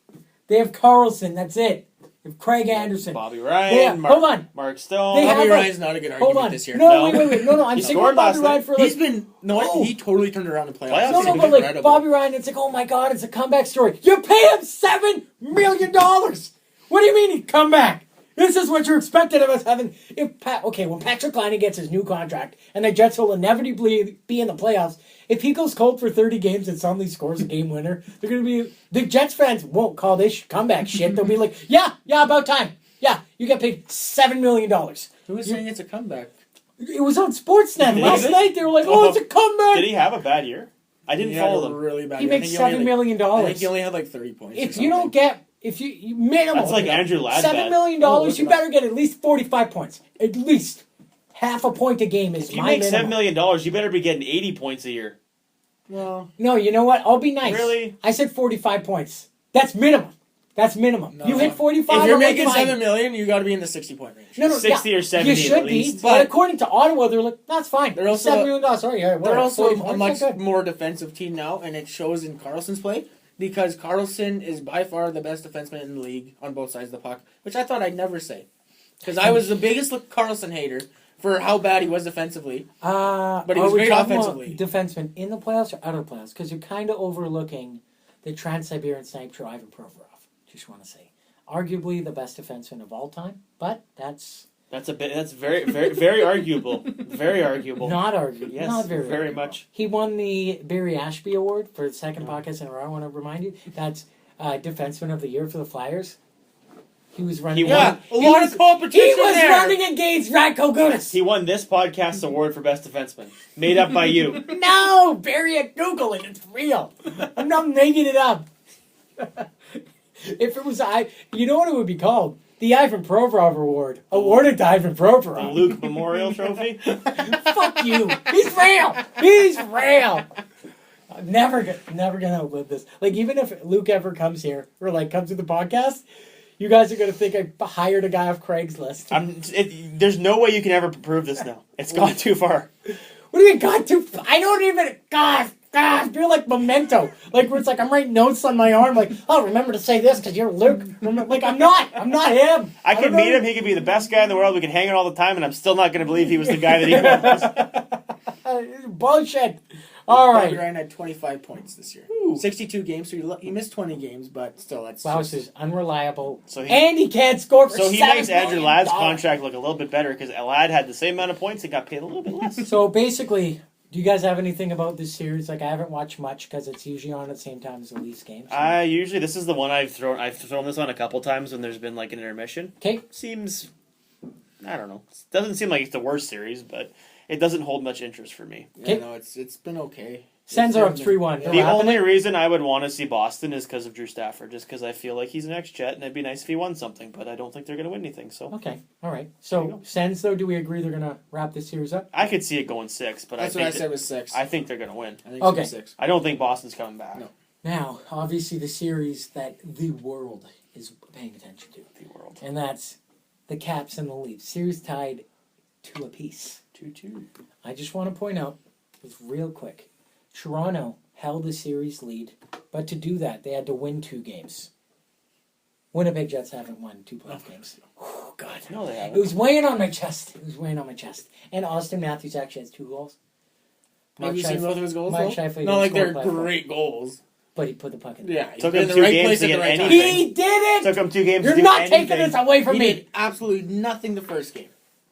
They have Carlson. That's it. They have Craig Anderson. Bobby Ryan, Yeah, hold on. Mark Stone. They Bobby have Ryan's not a good Hold argument on. this year. No, No. wait. No. I'm He sticking scored with Bobby last Ryan night. for like. He's been he totally turned around the playoffs. Playoffs? No, He's but like incredible. Bobby Ryan, it's like, oh my god, it's a comeback story. You pay him $7 million. What do you mean he'd come back? This is what you're expected of us having. When Patrick Laine gets his new contract and the Jets will inevitably be in the playoffs, if he goes cold for 30 games and suddenly scores a game winner, they're gonna be the Jets fans won't call this comeback shit. They'll be like, yeah, about time. Yeah, you get paid $7 million. Who was saying it's a comeback? It was on Sportsnet Did last he? night. They were like, oh, it's a comeback. Did he have a bad year? I didn't He had follow a them. really bad He year. I makes think only $7 million. I think he only had like 30 points. If or you don't something. get, if you minimum, That's like Andrew Ladd $7 bad. million, Oh, look you it better get at least 45 points. At least half a point a game is If you my make minimum. $7 million, you better be getting 80 points a year. Well, No, you know what? I'll be nice. Really? I said 45 points. That's minimum. That's minimum. No. You hit 45. if you're I'm like, making fine. $7 million, you got to be in the 60-point range. No, 60 or 70 You should at least. be, but according to Ottawa, they're like, that's fine. They're also $7 million. Sorry, yeah, They're whatever. also 40 a points, much that's good. more defensive team now, and it shows in Carlson's play because Carlson is by far the best defenseman in the league on both sides of the puck, which I thought I'd never say because I was the biggest Carlson hater for how bad he was defensively. But he was are we great talking about offensively. defenseman in the playoffs or out of the playoffs? Because you're kind of overlooking the Trans-Siberian Sniper Ivan Provorov. Just want to say. Arguably the best defenseman of all time, but that's That's very, very, very arguable. Very arguable. not arguable. Yes, not very arguable. much. He won the Barry Ashby Award for the second podcast in a row. I want to remind you that's Defenseman of the Year for the Flyers. He was running. He won. A lot of competition He was there. running against Radko Gudas. He won this podcast's award for best defenseman, made up by you. No, Barry, at Google it. It's real. I'm not making it up. If it was you know what it would be called? The Ivan Provorov Award, awarded to Ivan The Provorov. Luke Memorial Trophy. Fuck you. He's real. He's real. I'm never gonna outlive this. Like even if Luke ever comes here or like comes to the podcast, you guys are gonna think I hired a guy off Craigslist. There's no way you can ever prove this now. It's gone too far. What do you mean, God? I don't even. God, I feel like Memento. Like where it's like I'm writing notes on my arm. Like, oh, remember to say this because you're Luke. Like I'm not him. I could don't meet know. him. He could be the best guy in the world. We could hang out all the time, and I'm still not going to believe he was the guy that he was. Bullshit. All Bobby right. Ryan had 25 points this year. Ooh. 62 games, so he missed 20 games, but still, that's Wow, just- this is unreliable. So he- and he can't score for So he $7 makes Andrew million. Ladd's contract look a little bit better because Ladd had the same amount of points and got paid a little bit less. So basically, do you guys have anything about this series? Like I haven't watched much because it's usually on at the same time as the Leafs games. Usually this is the one I've thrown this on a couple times when there's been like an intermission. Okay. Seems, I don't know. It doesn't seem like it's the worst series, but it doesn't hold much interest for me. Yeah, no, it's been okay. Sens are up 3-1. Yeah. The only reason I would want to see Boston is because of Drew Stafford, just because I feel like he's an ex-Jet, and it'd be nice if he won something, but I don't think they're going to win anything. So Okay. All right. There you So go. Sens though, do we agree they're gonna wrap this series up? I could see it going 6, but That's I what I think said was 6. I think they're going to win. I think Okay. it's 6. I don't think Boston's coming back. No. Now, obviously, the series that the world is paying attention to. The world. And that's the Caps and the Leafs. Series tied 2-2. 2-2. I just want to point out, just real quick, Toronto held the series lead, but to do that, they had to win 2 games. Winnipeg Jets haven't won 2 playoff games. Oh, God. No, they haven't. It was weighing on my chest. And Austin Matthews actually has 2 goals. Have you seen both of his goals, Mark though? Scheifele Not like didn't they're score a great goals. But he put the puck in. Yeah, Took he's him in 2 the right games place to at get the right time. anything. He did it! Took him 2 games You're to do not anything. taking this away from He me! did absolutely nothing the first game.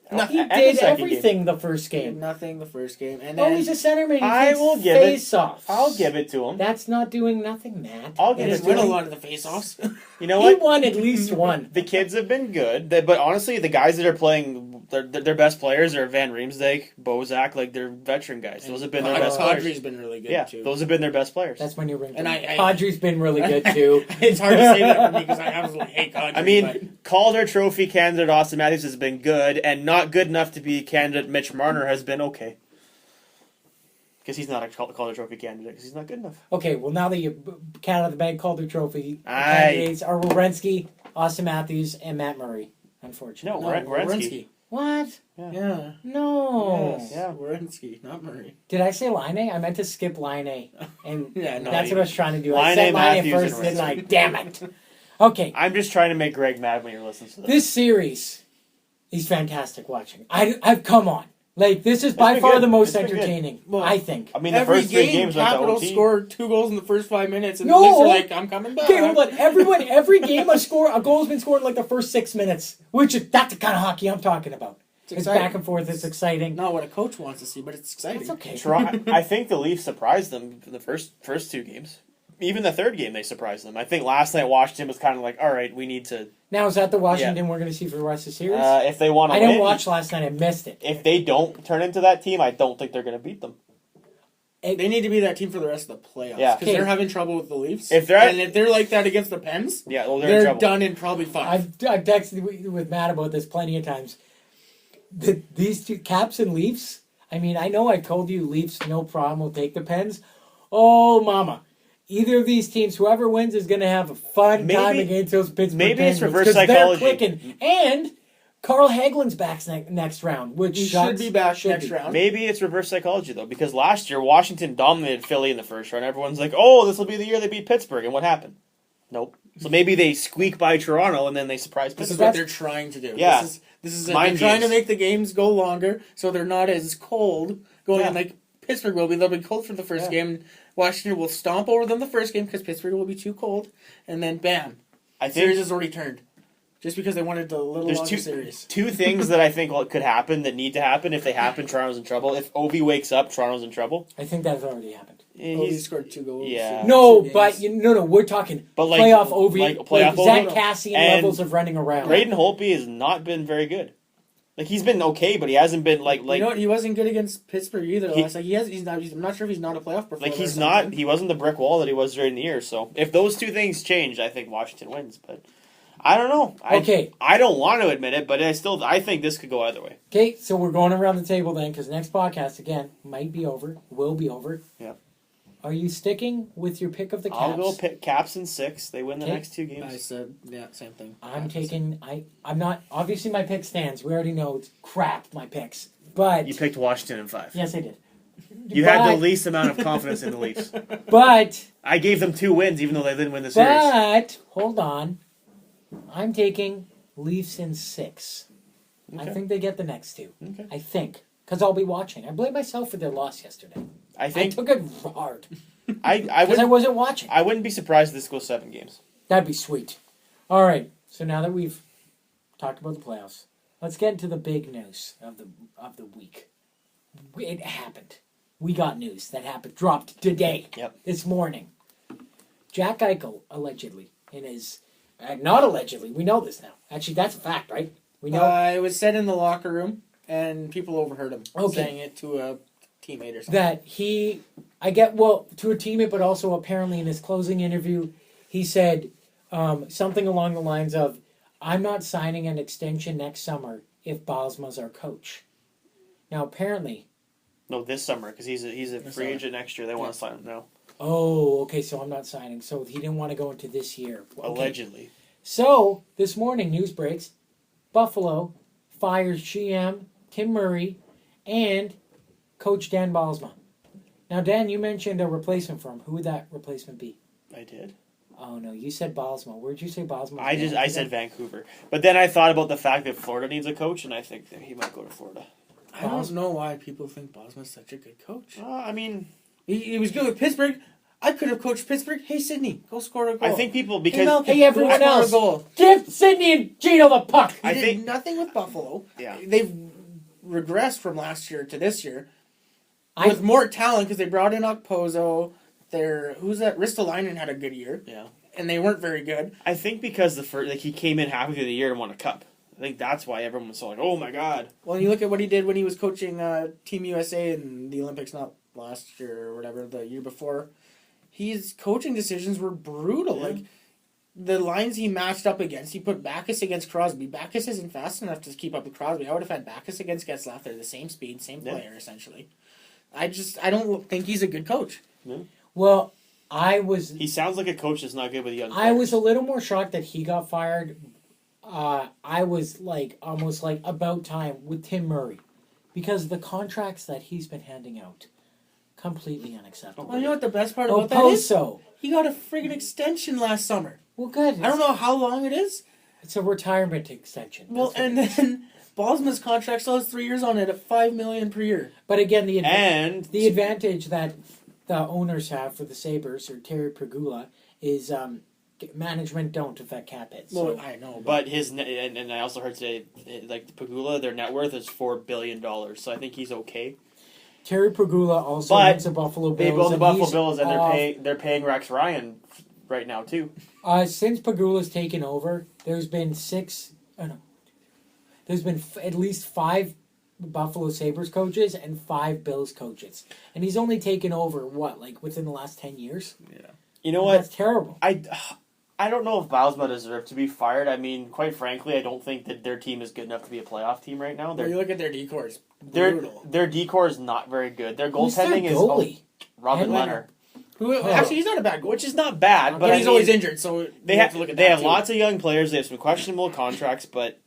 He And the did second everything the first game. Nothing the first game. And Oh, then he's a centerman. He I takes will give it- face-offs. I'll give it to him. That's not doing nothing, Matt. I'll he give it didn't to win a him. lot of the face-offs. You know He what? won at least one. The kids have been good, but honestly, the guys that are playing, their best players are Van Riemsdyk, Bozak, like they're veteran guys. Those have been their best Kadri's players. been really good, Yeah, too. those have been their best players. That's my new ringtone. And Kadri's been really good, too. It's hard to say that for me because I absolutely hate Kadri. I mean, Calder Trophy candidate Austin Matthews has been good, and not good enough to be candidate Mitch Marner has been okay. Because he's not a Calder Trophy candidate, because he's not good enough. Okay, well, now that you count out the bag, Calder Trophy, the Aye. candidates are Werenski, Austin Matthews, and Matt Murray, unfortunately. No, Werenski. What? Yeah. No. Yes. Yeah. Werenski, not Murray. Did I say Line? I meant to skip Line. And Yeah, no, that's you- what I was trying to do. I Line, said Line Matthews, first, and didn't I? Werenski. Damn it. Okay, I'm just trying to make Greg mad when he listens to this. this series is fantastic watching. I've come on. Like, this is by been far good. the most It's been good. entertaining, Well, I think. I mean, the Every first 3 game, games went to Capitals OT. scored 2 goals in the first 5 minutes, and No! the Leafs are like, I'm coming back. Okay, hold on. Every game a goal's been scored in like the first 6 minutes. That's the kind of hockey I'm talking about. It's exciting. back and forth. It's exciting. Not what a coach wants to see, but it's exciting. It's okay. Toronto, I think the Leafs surprised them for the first 2 games. Even the third game, they surprised them. I think last night Washington was kind of like, all right, we need to. Now, is that the Washington we're going to see for the rest of the series? If they want to I win. didn't watch last night. I missed it. If they don't turn into that team, I don't think they're going to beat them. They need to be that team for the rest of the playoffs. Yeah. Because they're having trouble with the Leafs. If they're and if they're like that against the Pens, Yeah, well, they're in they're trouble. done in probably 5. I've texted with Matt about this plenty of times. These two, Caps and Leafs, I mean, I know I told you Leafs, no problem, will take the Pens. Oh, mama. Either of these teams, whoever wins is going to have a fun time against those Pittsburgh maybe Penguins. it's reverse 'cause psychology. They're clicking. And Carl Hagelin's back next round, which He should be back next round. Maybe it's reverse psychology, though, because last year Washington dominated Philly in the first round. Everyone's like, oh, this will be the year they beat Pittsburgh. And what happened? Nope. So maybe they squeak by Toronto and then they surprise This is Pittsburgh. what they're trying to do. Yeah. This is Mind they're trying to games. make the games go longer so they're not as cold going Yeah. in like Pittsburgh will be. They'll be cold for the first game. Washington will stomp over them the first game because Pittsburgh will be too cold. And then bam. I Series think is already turned. Just because they wanted a little there's longer series. two things that I think could happen that need to happen. If they happen, Toronto's in trouble. If Ovi wakes up, Toronto's in trouble. I think that's already happened. He scored 2 goals. Yeah. No, Two but games. no, we're talking But like- playoff Ovi, like playoff Zach Ovi? Cassian And levels of running around. Braden Holtby has not been very good. Like, he's been okay, but he hasn't been like You know what? He wasn't good against Pittsburgh either. He- He's not. I'm not sure if he's not a playoff performer. like or he's not. something. He wasn't the brick wall that he was during the year. So if those 2 things change, I think Washington wins. But I don't know. Okay. I don't want to admit it, but I think this could go either way. Okay, so we're going around the table then, because next podcast, again, might be over, will be over. Yeah. Are you sticking with your pick of the Caps? I'll go pick Caps in 6. They win the Okay. next 2 I games. said same thing. I'm not, obviously my pick stands. We already know it's crap, my picks. But, You picked Washington in 5. yes, I did. You had the least amount of confidence in the Leafs. But, I gave them 2 wins, even though they didn't win the series. hold on. I'm taking Leafs in 6. I Okay. think they get the next 2. Okay. I think. Because I'll be watching. I blame myself for their loss yesterday. I I think took it hard. I Because I wouldn't. wasn't watching. I wouldn't be surprised if this goes 7 games. That'd be sweet. All right. So now that we've talked about the playoffs, let's get into the big news of the week. It happened. We got news that happened. Dropped today. Yep. This morning. Jack Eichel allegedly in his not allegedly. We know this now. Actually, that's a fact, right? We know. It was said in the locker room, and people overheard him saying it to a teammate or something. That to a teammate, but also apparently in his closing interview, he said something along the lines of, "I'm not signing an extension next summer if Bylsma's our coach." Now, apparently, No, this summer, because he's a free agent next year. They want to sign him now. okay, so I'm not signing. So he didn't want to go into this year. Okay. Allegedly. So, this morning, news breaks. Buffalo fires GM Tim Murray and Coach Dan Balsma. Now, Dan, you mentioned a replacement for him. Who would that replacement be? I did. Oh, no, you said Balsma. Where'd you say Balsma? I said Vancouver. But then I thought about the fact that Florida needs a coach, and I think that he might go to Florida. I don't know why people think Bosma's such a good coach. I mean... He was good with Pittsburgh. I could have coached Pittsburgh. Hey, Sydney, go score a goal. I think people, because... Hey, everyone Go score a else, goal. give Sidney and Gino the puck. He did nothing with Buffalo. Yeah. They've regressed from last year to this year I- with more talent because they brought in Okposo. Who's that? Ristolainen had a good year. Yeah. And they weren't very good. I think because he came in halfway through the year and won a cup. I think that's why everyone was so like, oh my god. Well, you look at what he did when he was coaching Team USA in the Olympics, not last year or whatever, the year before. His coaching decisions were brutal. Yeah. Like, the lines he matched up against, he put Backes against Crosby. Backes isn't fast enough to keep up with Crosby. I would have had Backes against Getzlaf. They're the same speed, same player, essentially. I don't think he's a good coach. Yeah. Well, He sounds like a coach that's not good with young I players. was a little more shocked that he got fired. I was almost like about time with Tim Murray, because the contracts that he's been handing out, completely unacceptable. Well, you know what the best part about that is? Oposo. He got a friggin' extension last summer. Well, good. I don't know how long it is. It's a retirement extension. Well, That's what and it is. then Balsma's contract still has 3 years on it at $5 million per year. But again, the advantage that the owners have for the Sabres, or Terry Pregula, is management don't affect cap hits. So. Well, I know, But and I also heard today, like Pagula, their net worth is $4 billion, so I think he's okay. Terry Pregula also But owns the Buffalo Bills. They own the and Buffalo he's Bills, and off- they're paying Rex Ryan right now too. Since Pagula's taken over, there's been at least 5 Buffalo Sabres coaches and 5 Bills coaches. And he's only taken over, within the last 10 years? Yeah. You know what? That's terrible. I don't know if Balsma deserved to be fired. I mean, quite frankly, I don't think that their team is good enough to be a playoff team right now. Well, you look at their decors. Their decor is not very good. Their Who's their goaltending is goalie? Robin Leonard. Leonard, Actually, he's not a bad goalie. which is not bad, But but he's I always mean, injured, so They have to look at that have too. lots of young players. They have some questionable contracts, but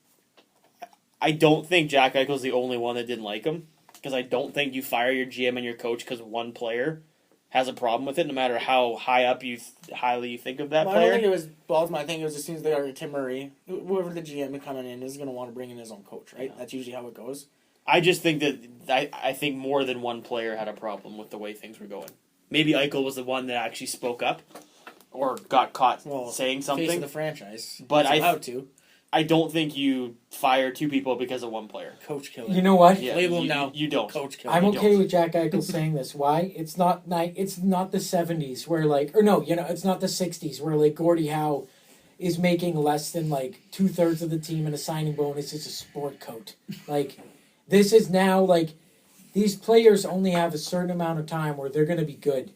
I don't think Jack Eichel's the only one that didn't like him, because I don't think you fire your GM and your coach because one player has a problem with it, no matter how highly you think of that Well, I player. don't think it was Balsma. I think it was as soon as they got Tim Murray, whoever the GM coming in is going to want to bring in his own coach, right? Yeah. That's usually how it goes. I just think that I think more than one player had a problem with the way things were going. Maybe Eichel was the one that actually spoke up or got caught saying Face something. of the franchise. But He's allowed to. I don't think you fire 2 people because of one player. Coach killer. You know what? Yeah, Label him you, now. You don't. Coach killer. I'm you okay don't. with Jack Eichel saying this. Why? It's not the 70s where it's not the 60s where Gordie Howe is making less than 2/3 of the team and a signing bonus is a sport coat. This is now these players only have a certain amount of time where they're going to be good.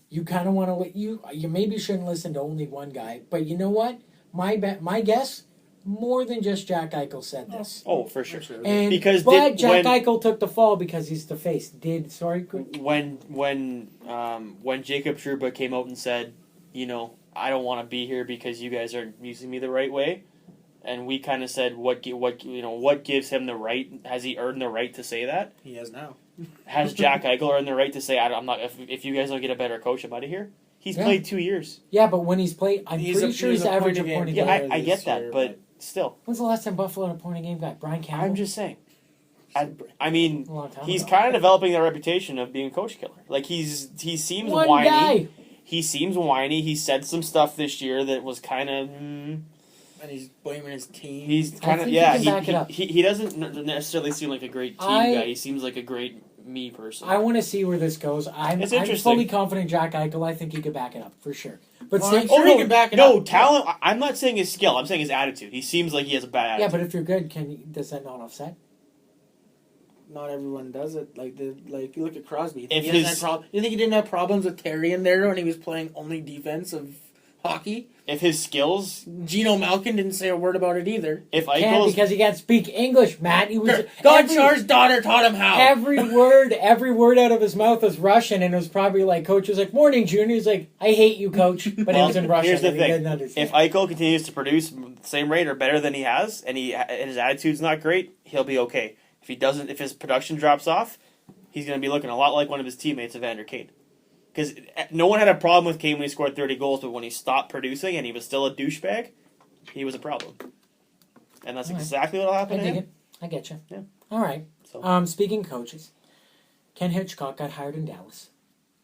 You kind of want to you maybe shouldn't listen to only one guy, but you know what? My guess. More than just Jack Eichel said this. Oh, for sure. And Because Jack Eichel took the fall because he's the face. When Jacob Trouba came out and said, I don't want to be here because you guys aren't using me the right way, and we kind of said, what gives him the right? Has he earned the right to say that? He has now. Has Jack Eichel earned the right to say, I'm not? If you guys don't get a better coach, I'm out of here. He's played 2 years. Yeah, but when he's played, I'm pretty sure he's average a point a game. Yeah, I get that, but still. When's the last time Buffalo had a point a game guy? Brian Campbell? I'm just saying. I mean, A long time he's ago. kind of developing that reputation of being a coach killer. He seems One whiny. guy. He seems whiny. He said some stuff this year that was kind of. And he's blaming his team. He's kind of think he can back it up. He doesn't necessarily seem like a great team guy. He seems like a great me person. I want to see where this goes. I'm interesting. fully confident Jack Eichel. I think he could back it up for sure. But Well, same- I'm sure he can back it no up. talent. I'm not saying his skill. I'm saying his attitude. He seems like he has a bad yeah, attitude. but if you're good, does that not offset? Not everyone does it. You look at Crosby. You If think he didn't have problems with Terry in there when he was playing only defense of hockey. If his skills, Geno Malkin didn't say a word about it either. if Can't Eichel's because he can't speak English, Matt. He was Godshar's daughter taught him how. every word out of his mouth was Russian, and it was probably like coach was like, "Morning, Junior." He's like, "I hate you, coach," but it was in Russian. here's the and he didn't thing: understand. if Eichel continues to produce the same rate or better than he has, and his attitude's not great, he'll be okay. If he doesn't, if his production drops off, he's going to be looking a lot like one of his teammates, Evander Kane. Because no one had a problem with Kane when he scored 30 goals, but when he stopped producing and he was still a douchebag, he was a problem. And that's exactly what will happen I to dig him. it. I get you. Yeah. All right. So. Speaking of coaches, Ken Hitchcock got hired in Dallas.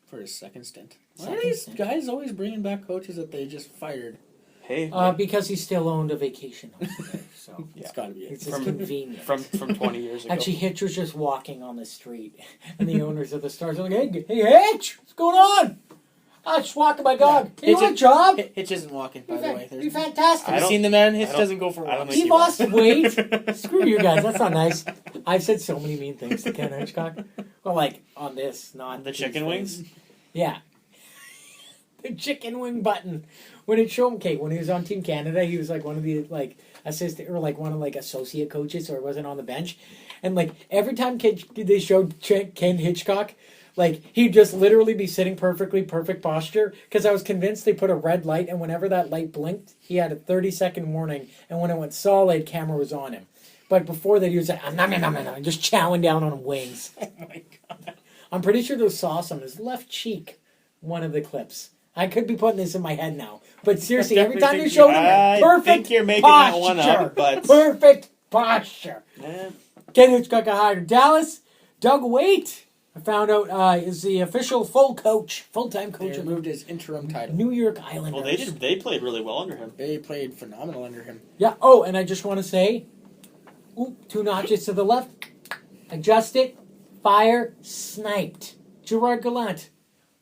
For his second stint. Why are these guys always bringing back coaches that they just fired? Hey, Because he still owned a vacation home there, so It's got to be it. it's just convenient. from 20 years ago. Actually, Hitch was just walking on the street, and the owners of the Stars are like, "Hey, Hitch, what's going on? I'm just walking my dog. Hey, you want a job? Hitch isn't walking, by the way. You're fantastic. Have you seen the man? Hitch I don't- doesn't go for I don't walks. think He lost weight. Screw you guys. That's not nice. I've said so many mean things to Ken Hitchcock. Well, like on this, not The these chicken things. wings? Yeah. The chicken wing button. When it showed him, Kate, when he was on Team Canada, he was like one of the like assistant or like one of like associate coaches, so he wasn't on the bench. And like every time they showed Ken Hitchcock, like he'd just literally be sitting perfect posture. Because I was convinced they put a red light, and whenever that light blinked, he had a 30-second warning. And when it went solid, camera was on him. But before that, he was like, just chowing down on wings. Oh my god! I'm pretty sure there's sauce on his left cheek. One of the clips. I could be putting this in my head now, but seriously, every time you showed him, I perfect think you're making posture, that one up, but perfect posture. Eh, Ken Hitchcock got hired in Dallas. Doug Waite, I found out, is the official full-time coach They of removed his interim title. New York Islanders. well, they played really well under him. They played phenomenal under him. Yeah. Oh, and I just want to say, 2 notches to the left. Adjust it. Fire. Sniped. Gerard Gallant,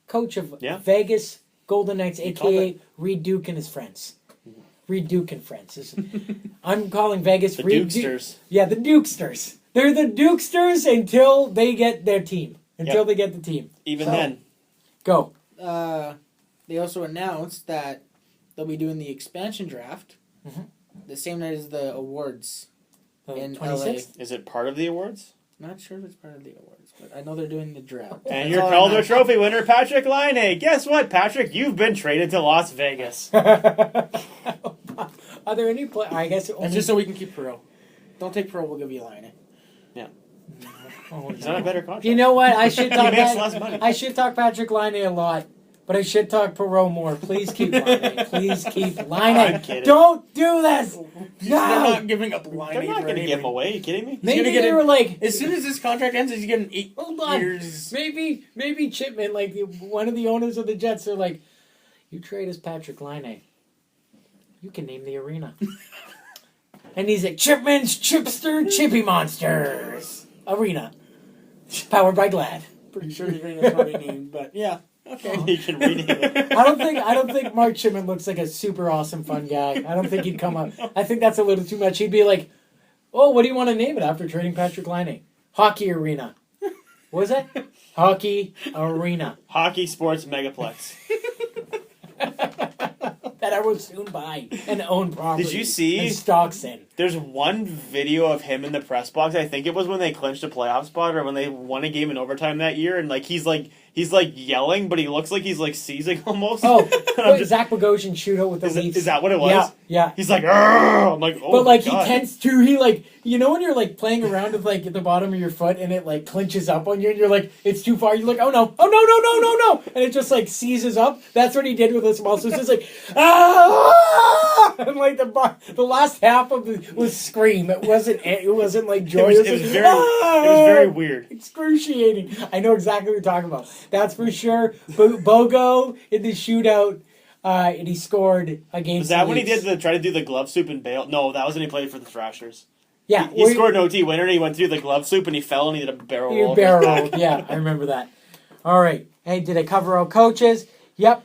coach of Vegas Golden Knights, a.k.a. Reed Duke and his friends. Reed Duke and friends. I'm calling Vegas The Reed Dukesters. Yeah, the Dukesters. They're the Dukesters until they get their team. Until they get the team. Even then. Go. They also announced that they'll be doing the expansion draft the same night as the awards in 26th? Is it part of the awards? Not sure if it's part of the awards, but I know they're doing the draft. And your Calder Trophy winner, Patrick Laine. Guess what, Patrick? You've been traded to Las Vegas. Are there any I guess It's just so we can keep Perot. Don't take Perot, we'll give you Laine. Yeah. Oh, It's not a better contract. you know what? I should talk. He makes less money. I should talk Patrick Laine a lot, but I should talk Perot more. Please keep Laine. Please keep Laine. I'm kidding. Don't do this. They're No. not giving up Laine. They're not going to give him away. Are you kidding me? Maybe gonna get they were like, As soon as this contract ends, he's getting 8 hold on. years. Maybe Chipman, like one of the owners of the Jets, are like, you trade us Patrick Laine, you can name the arena. And he's like, Chipman's Chipster Chippy Monsters Arena, powered by Glad. Pretty sure he's going to get renamed, but yeah. Okay. You can rename it. I don't think Mark Chipman looks like a super awesome fun guy. I don't think he'd come up. I think that's a little too much. He'd be like, "Oh, what do you want to name it after trading Patrick Laine? Hockey Arena. What was that? Hockey Arena Hockey Sports Megaplex. that I will soon buy and own property. Did you see- and stocks in? There's one video of him in the press box. I think it was when they clinched a playoff spot or when they won a game in overtime that year. And he's yelling, but he looks like he's like seizing almost. Oh, I'm just- Zach Bogosian shootout with the Leafs. is that what it was? Yeah. He's like, "Argh!" I'm like, oh But like my God. he tends to, he like, you know when you're like playing around with like at the bottom of your foot and it like clinches up on you and you're like, it's too far. You're like, oh no, and it just like seizes up. That's what he did with us muscles. It's just like, ah! And like the last half of it was scream. It wasn't like joyous. It was very weird. Excruciating. I know exactly what you're talking about. That's for sure. Bogo in the shootout. And he scored against. Was that the when he Leafs. tried to do the glove soup and bail? No, that was when he played for the Thrashers. Yeah, He scored an OT winner and he went through the glove soup and he fell and he did a barrel roll. over his back. rolled. Yeah, I remember that. All right. Hey, did I cover all coaches? Yep.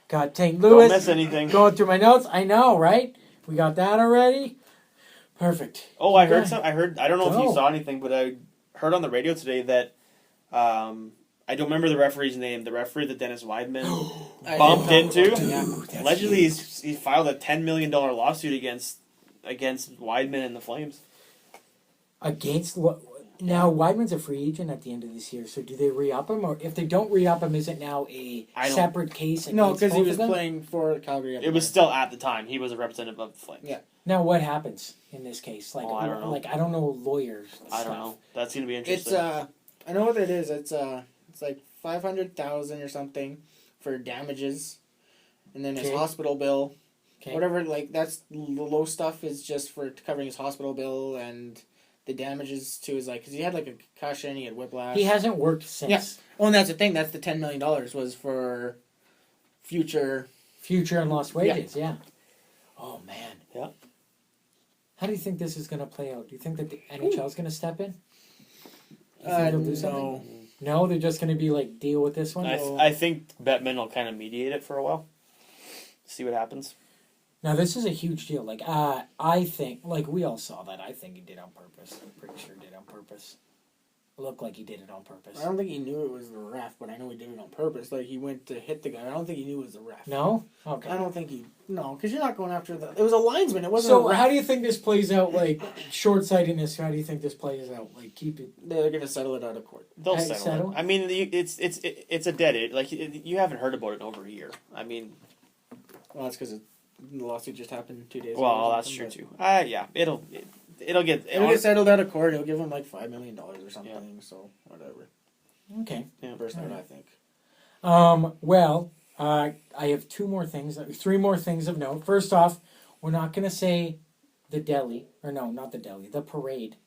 Got St. Louis. Don't miss anything. Going through my notes. I know, right? We got that already. Perfect. Oh, I heard Okay. I don't know if Go. you saw anything, but I heard on the radio today that I don't remember the referee's name. The referee that Dennis Weidman I bumped did talk into. about that, yeah. Allegedly, he filed a $10 million lawsuit against Weidman and the Flames. Against what? Now, Weidman's a free agent at the end of this year, so do they re-up him? Or if they don't re-up him, is it now a separate case? No, because he both was of them? playing for Calgary. It was still at the time. He was a representative of the Flames. Yeah. Now, what happens in this case? Like, I don't know. Like, I don't know lawyers. I don't know. That's going to be interesting. It's I know what it is. It's like $500,000 or something for damages, and then his Okay. hospital bill. Okay. Whatever, like that's the low stuff is just for covering his hospital bill, and the damages to his because he had like a concussion, he had whiplash. He hasn't worked since. Yeah. Well, and that's the thing. That's the $10 million was for future. Future and lost wages, yeah. Oh, man. Yeah. How do you think this is going to play out? Do you think that the NHL is going to step in? Do you think they'll do something? No. No, they're just going to be like, deal with this one? I think Bettman will kind of mediate it for a while. See what happens. Now, this is a huge deal. Like, I think, like, we all saw that. I think he did on purpose. I'm pretty sure he did on purpose. Looked like he did it on purpose. I don't think he knew it was the ref, but I know he did it on purpose. Like, he went to hit the guy. I don't think he knew it was the ref. No? Okay. I don't think he... No, because you're not going after the... It was a linesman. It wasn't So, a ref. how do you think this plays out, like, short-sightedness? How do you think this plays out? Like, keep it... They're going to settle it out of court. They'll Hey, settle settle? it. I mean, it's a dead end. Like, you haven't heard about it in over a year. I mean... Well, that's because the lawsuit just happened 2 days ago. Well, or that's true, something, too. Yeah, it'll get... It'll get settled out of court. He'll give him like $5 million or something. Yeah. So, whatever. Okay. Yeah. Personally, I think. Well, I have three more things of note. First off, we're not going to say the the parade,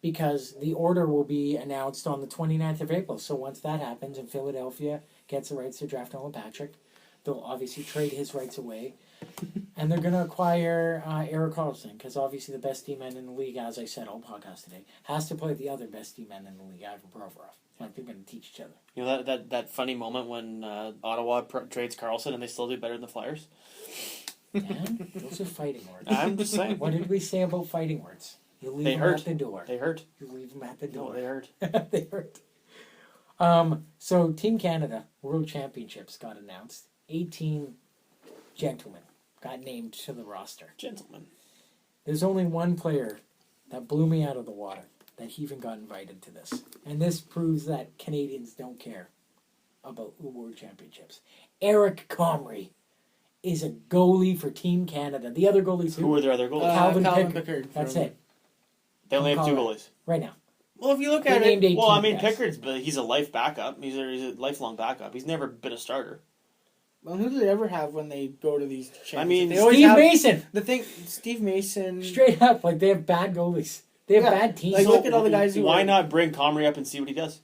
because the order will be announced on the 29th of April. So once that happens and Philadelphia gets the rights to draft Nolan Patrick, they'll obviously trade his rights away. And they're going to acquire Erik Karlsson, because obviously the best D-man in the league, as I said all podcast today, has to play the other best D-man in the league, Ivan Provorov. Like, they're going to teach each other. You know that funny moment when Ottawa trades Carlson and they still do better than the Flyers? Man, those are fighting words. I'm just saying. What did we say about fighting words? You leave They them hurt. at the door. They hurt. You leave them at the door. No, they hurt. They hurt. So Team Canada World Championships got announced. 18 gentlemen got named to the roster. Gentlemen. There's only one player that blew me out of the water that he even got invited to this. And this proves that Canadians don't care about the World Championships. Eric Comrie is a goalie for Team Canada. The other goalies Who were their other goalies? Calvin Calvin Pickard. Pickard. That's from- it. They only have two Colorado. goalies. Right now. Well, if you look They at named it, 18 Well, I mean, guys. Pickard's, but he's a life backup. He's a lifelong backup. He's never been a starter. well, who do they ever have when they go to these championships? I mean, they always Steve have, Mason. The thing, Steve Mason. Straight up. Like, they have bad goalies. They have Yeah, bad teams. like, look at all the guys who Why are- not bring Comrie up and see what he does?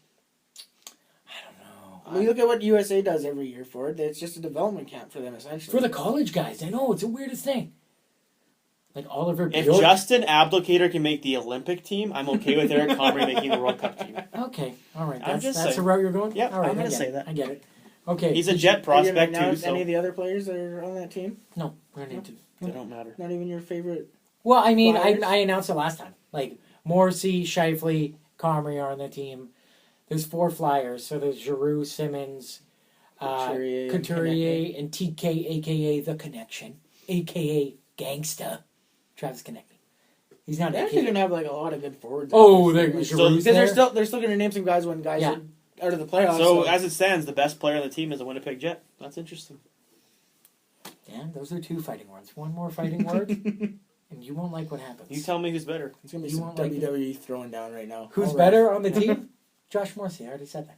I don't know. Well, you look at what USA does every year for it. It's just a development camp for them, essentially. For the college guys. I know. It's the weirdest thing. Like Oliver If Bjork. Justin Abdelkader can make the Olympic team, I'm okay with Eric Comrie making the World Cup team. Okay. All right. I'm That's just the saying. route you're going? Yep, All right, I'm gonna I get say it. that. I get it. Okay. He's a Jet Are you gonna prospect too, announce so any of the other players that are on that team? No, we're going to. they don't matter. Not even your favorite. Well, I mean, Flyers? I announced it last time. Like, Morrissey, Scheifele, Comrie are on the team. There's 4 Flyers. So there's Giroux, Simmons, Couturier, and TK, a.k.a. The Connection, a.k.a. Gangsta, Travis Konechny. He's not They're actually gonna have like a lot of good forwards. Oh, Like, there's So- Giroux's because there. they're still gonna name some guys when guys Yeah. are out of the playoffs. So as it stands, the best player on the team is a Winnipeg Jet. That's interesting. Yeah, those are 2 fighting words. One more fighting word, and you won't like what happens. You tell me who's better. it's gonna be you some won't like it. WWE throwing down right now. Who's All right. better on the team? Josh Morrissey. I already said that.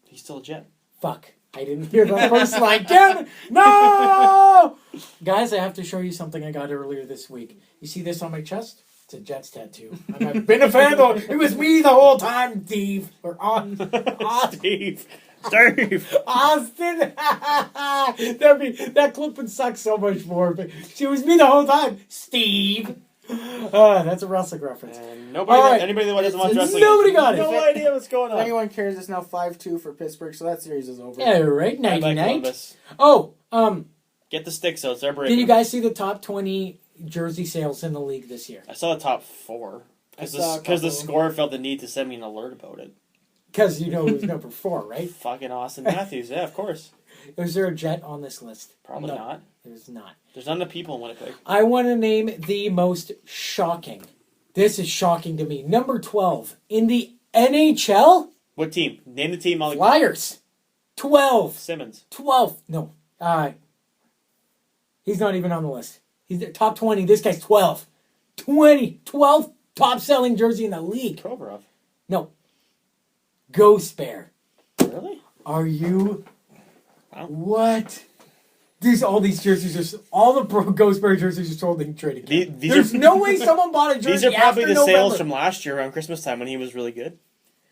He's still a Jet. Fuck. I didn't hear the first line. Damn it! No! Guys, I have to show you something I got earlier this week. You see this on my chest? It's a Jets tattoo. I've been a fan though. It was me the whole time, Steve. Or Austin. Steve. Austin. That clip would suck so much more. But it was me the whole time, Steve. That's a wrestling reference. And nobody, All right. anybody that doesn't watch It's- wrestling, nobody got it. No idea what's going If on. anyone cares, it's now 5-2 for Pittsburgh, so that series is over. All right, Bye-bye, nighty night. Columbus. Oh, Get the sticks out. It's our break. did you guys see the top 20 jersey sales in the league this year? I saw the top 4 I saw a because the couple. scorer felt the need to send me an alert about it. Because you know it was number 4, right? Fucking Austin Matthews, yeah, of course. Is there a Jet on this list? Probably No, not. There's not. There's not enough people in Winnipeg. I want to name the most shocking. This is shocking to me. Number 12 in the NHL. What team? Name the team. Flyers. 12. Simmons. 12. No. He's not even on the list. He's the top 20. This guy's 12. 12 top selling jersey in the league. Provorov. No. Ghost Bear. Really? Are you? Wow. What? All these jerseys are all the Ghost Bear jerseys are sold in trading. There's no way someone bought a jersey. These are probably after the sales November. from last year around Christmas time when he was really good.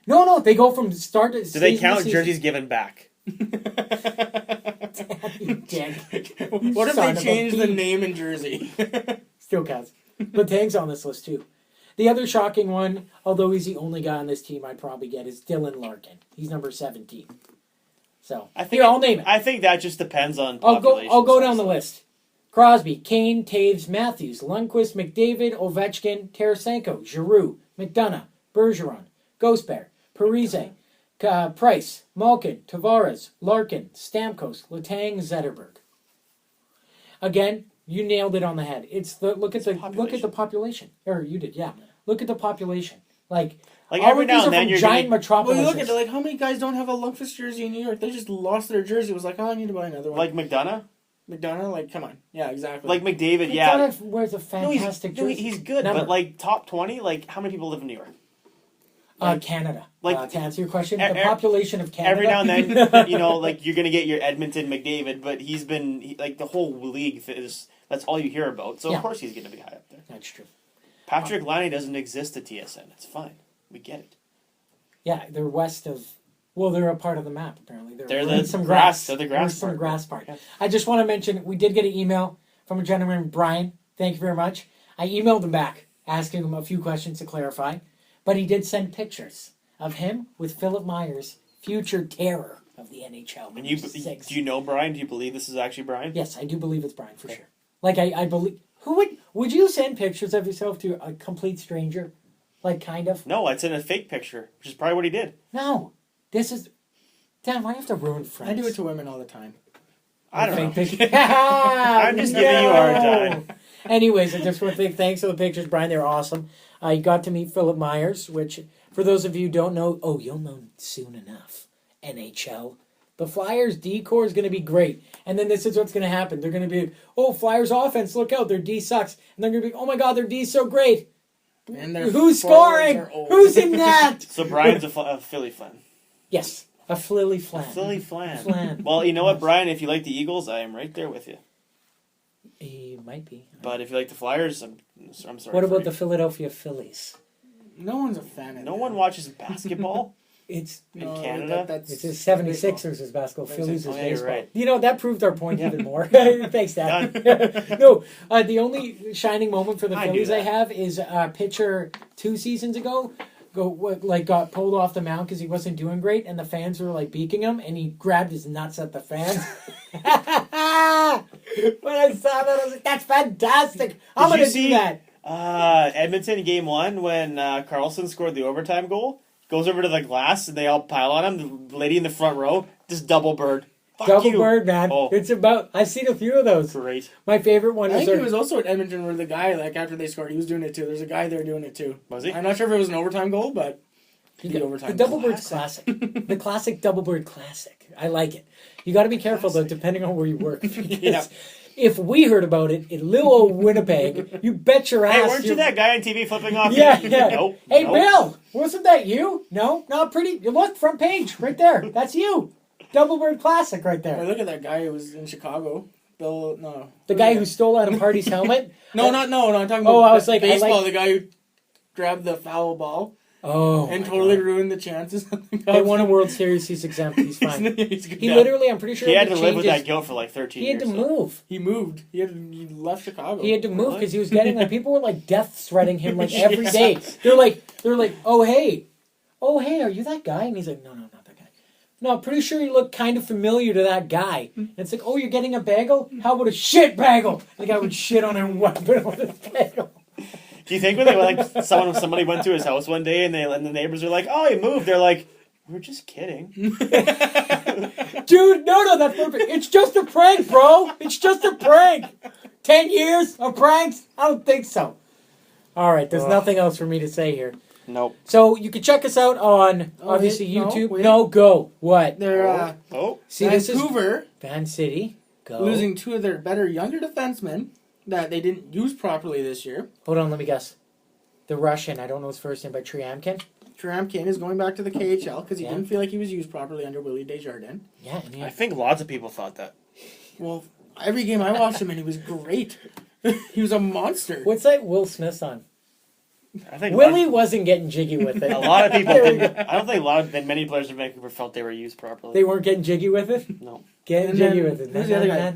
No, they go from start to. Do they count jerseys given back? You dick. What if Son they of a changed the beep. name in Jersey? Still counts. Letang's on this list too. The other shocking one, although he's the only guy on this team I'd probably get, is Dylan Larkin. He's number 17. So I'll name it. I think that just depends on I'll population. go down the list. Crosby, Kane, Taves, Matthews, Lundqvist, McDavid, Ovechkin, Tarasenko, Giroux, McDonough, Bergeron, Ghost Bear, Parise, Price, Malkin, Tavares, Larkin, Stamkos, Letang, Zetterberg. Again, you nailed it on the head. Look at the population. Or you did, yeah. Look at the population. Like all every of now these and are then from you're giant gonna- metropolises. Well, you look at it, like, how many guys don't have a Lundqvist jersey in New York? They just lost their jersey. It was like, oh, I need to buy another one. Like McDonough? McDonough, like, come on. Yeah, exactly. Like McDavid, yeah. McDonough wears a fantastic jersey. He's good, Number. but like top 20, like how many people live in New York? Canada. Like, to answer your question, the population of Canada. Every now and then, like you're gonna get your Edmonton McDavid, but he's been like the whole league that's all you hear about. So Yeah. of course he's gonna be high up there. That's true. Patrick Laine doesn't exist at TSN. It's fine. We get it. Yeah, they're west of. Well, they're a part of the map apparently. They're in the some grass. grass. They're the grass Some part. grass part. Yeah. I just want to mention we did get an email from a gentleman, Brian. Thank you very much. I emailed him back asking him a few questions to clarify, but he did send pictures of him with Philip Myers, future terror of the NHL. And do you know Brian? Do you believe this is actually Brian? Yes, I do believe it's Brian for sure. Like I believe. Who would you send pictures of yourself to a complete stranger? Like kind of. No, I'd send a fake picture, which is probably what he did. No, this is. Damn, why do you have to ruin friends? I do it to women all the time. I don't know. I'm I'm just giving you a hard time. Anyways, I just want to say thanks for the pictures, Brian. They were awesome. You got to meet Philip Myers, which, for those of you who don't know, you'll know soon enough. NHL. The Flyers D core is going to be great. And then this is what's going to happen. They're going to be, Flyers offense, look out, their D sucks. And they're going to be, oh my God, their D's so great. And their Who's forwards scoring? are old. Who's in net? So Brian's a Philly fan. Yes, a Flilly Flan. Philly fan. Flan. Well, you know what, Brian? If you like the Eagles, I am right there with you. He might be. But if you like the Flyers, I'm sorry. What for about you. the Philadelphia Phillies? No one's a fan of No that. one watches basketball It's in Canada. It's his 76ers is basketball. Phillies is Oh, yeah, you're baseball. right. You know, that proved our point even more. Thanks, Dad. No, the only shining moment for the I knew Phillies I that. have is a pitcher 2 seasons ago got pulled off the mound because he wasn't doing great, and the fans were like beaking him, and he grabbed his nuts at the fans. When I saw that, I was like, "That's fantastic! I'm Did you gonna see- do that." Edmonton game 1 when Carlson scored the overtime goal. Goes over to the glass and they all pile on him. The lady in the front row just double bird. Fuck Double you. bird, man. Oh. It's about. I've seen a few of those. Great. My favorite one I is think he was also at Edmonton where the guy, like, after they scored, he was doing it too. There's a guy there doing it too. Was he? I'm not sure if it was an overtime goal, but the overtime The Double goal. Bird Classic. The classic Double Bird Classic. I like it. You got to be careful, though, depending on where you work. Because Yeah. if we heard about it in little old Winnipeg, you bet your ass. Hey, weren't you that guy on TV flipping off? Yeah, yeah. Nope. Hey, nope. Bill, wasn't that you? No, not pretty. You look, front page, right there. That's you. Double Bird Classic right Well, there. look at that guy who was in Chicago. Bill, no. The guy who stole Adam Hardy's helmet. No, I'm talking about I was like, I baseball, like- the guy who grabbed the foul ball Oh, and my totally God. ruined the chances. They won a World Series. He's exempt. He's fine. He's good. He Yeah. literally, I'm pretty sure, He had to change live with his- that guilt for like 13 He had years. to though. move. He moved. He left Chicago. He had to move Really? because he was getting like people were like death threatening him like every day. They're like, oh hey, are you that guy? And he's like, no, not that guy. No, I'm pretty sure you look kind of familiar to that guy. And it's like, oh, you're getting a bagel? How about a shit bagel? The guy would shit on a weapon with his bagel. Do you think when they like somebody went to his house one day and the neighbors are like, "Oh, he moved," they're like, We're just kidding. Dude, no, that's perfect. It's just a prank, bro. It's just a prank. 10 years of pranks? I don't think so. All right, there's nothing else for me to say here. Nope. So you can check us out on, obviously, YouTube. No, go. What? They're See, this is Vancouver Van City. Go. losing two of their better younger defensemen that they didn't use properly this year. Hold on, let me guess. The Russian, I don't know his first name, but Triamkin? Triamkin is going back to the KHL because he Yeah. didn't feel like he was used properly under Willie Desjardins. Yeah, and I think lots of people thought that. Well, every game I watched him and he was great. He was a monster. What's that Will Smith song? I think Willie wasn't getting jiggy with it. a lot of people didn't. I don't think many players in Vancouver felt they were used properly. They weren't getting jiggy with it? No. Getting And jiggy then, with it. who's the other guy?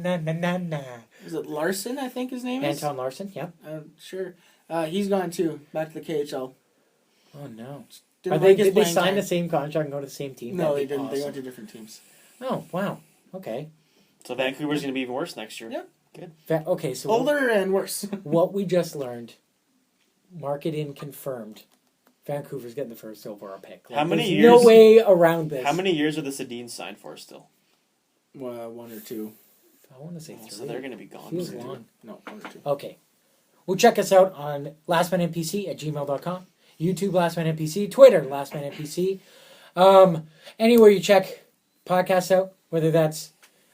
Na. Is it Larson, I think his name is? Anton Larson, yeah. Sure. He's gone too, back to the KHL. Oh, no. Didn't Did they playing sign time. the same contract and go to the same team? No, That'd they be didn't. They awesome. went to different teams. Oh, wow. Okay. So Vancouver's going to be even worse next year. Yep. Good. Okay, so Older and worse. what we just learned, mark it in confirmed. Vancouver's getting the first overall pick. How many there's years- No way around this. How many years are the Sedins signed for still? One or two. I want to say 3. So they're going to be gone. Feels soon. long. No, one or two. Okay. Well, check us out on lastmanNPC@gmail.com, YouTube lastmanNPC, Twitter lastmanNPC. Anywhere you check podcasts out, whether that's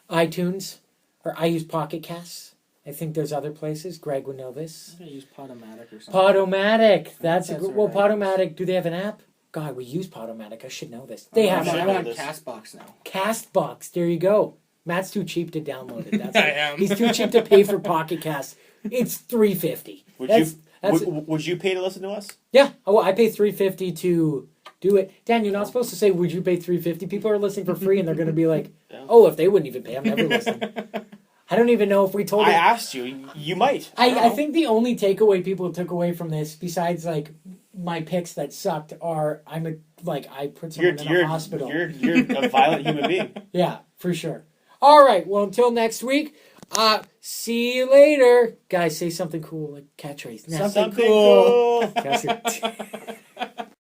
iTunes or I use Pocket Casts. I think there's other places. Greg would know this. I'm gonna use Podomatic or something. Podomatic. That's a that's good. Well, right. Podomatic. Do they have an app? God, we use Podomatic. I should know this. They have should an I'm app. on this. Castbox now. Castbox. There you go. Matt's too cheap to download it. That's I it. am. He's too cheap to pay for Pocket Cast. It's $3.50. Would you pay to listen to us? Yeah. Oh, I pay $3.50 to do it. Dan, you're not supposed to say, "Would you pay $3.50?" People are listening for free, and they're going to be like, Yeah. "Oh, if they wouldn't even pay, I'm never listening." I don't even know if we told I it. asked you. You might. I think the only takeaway people took away from this, besides like my picks that sucked, are I put someone in a hospital. You're a violent human being. Yeah, for sure. All right. Well, until next week. See you later, guys. Say something cool like catchphrase. Something Something cool. Guys,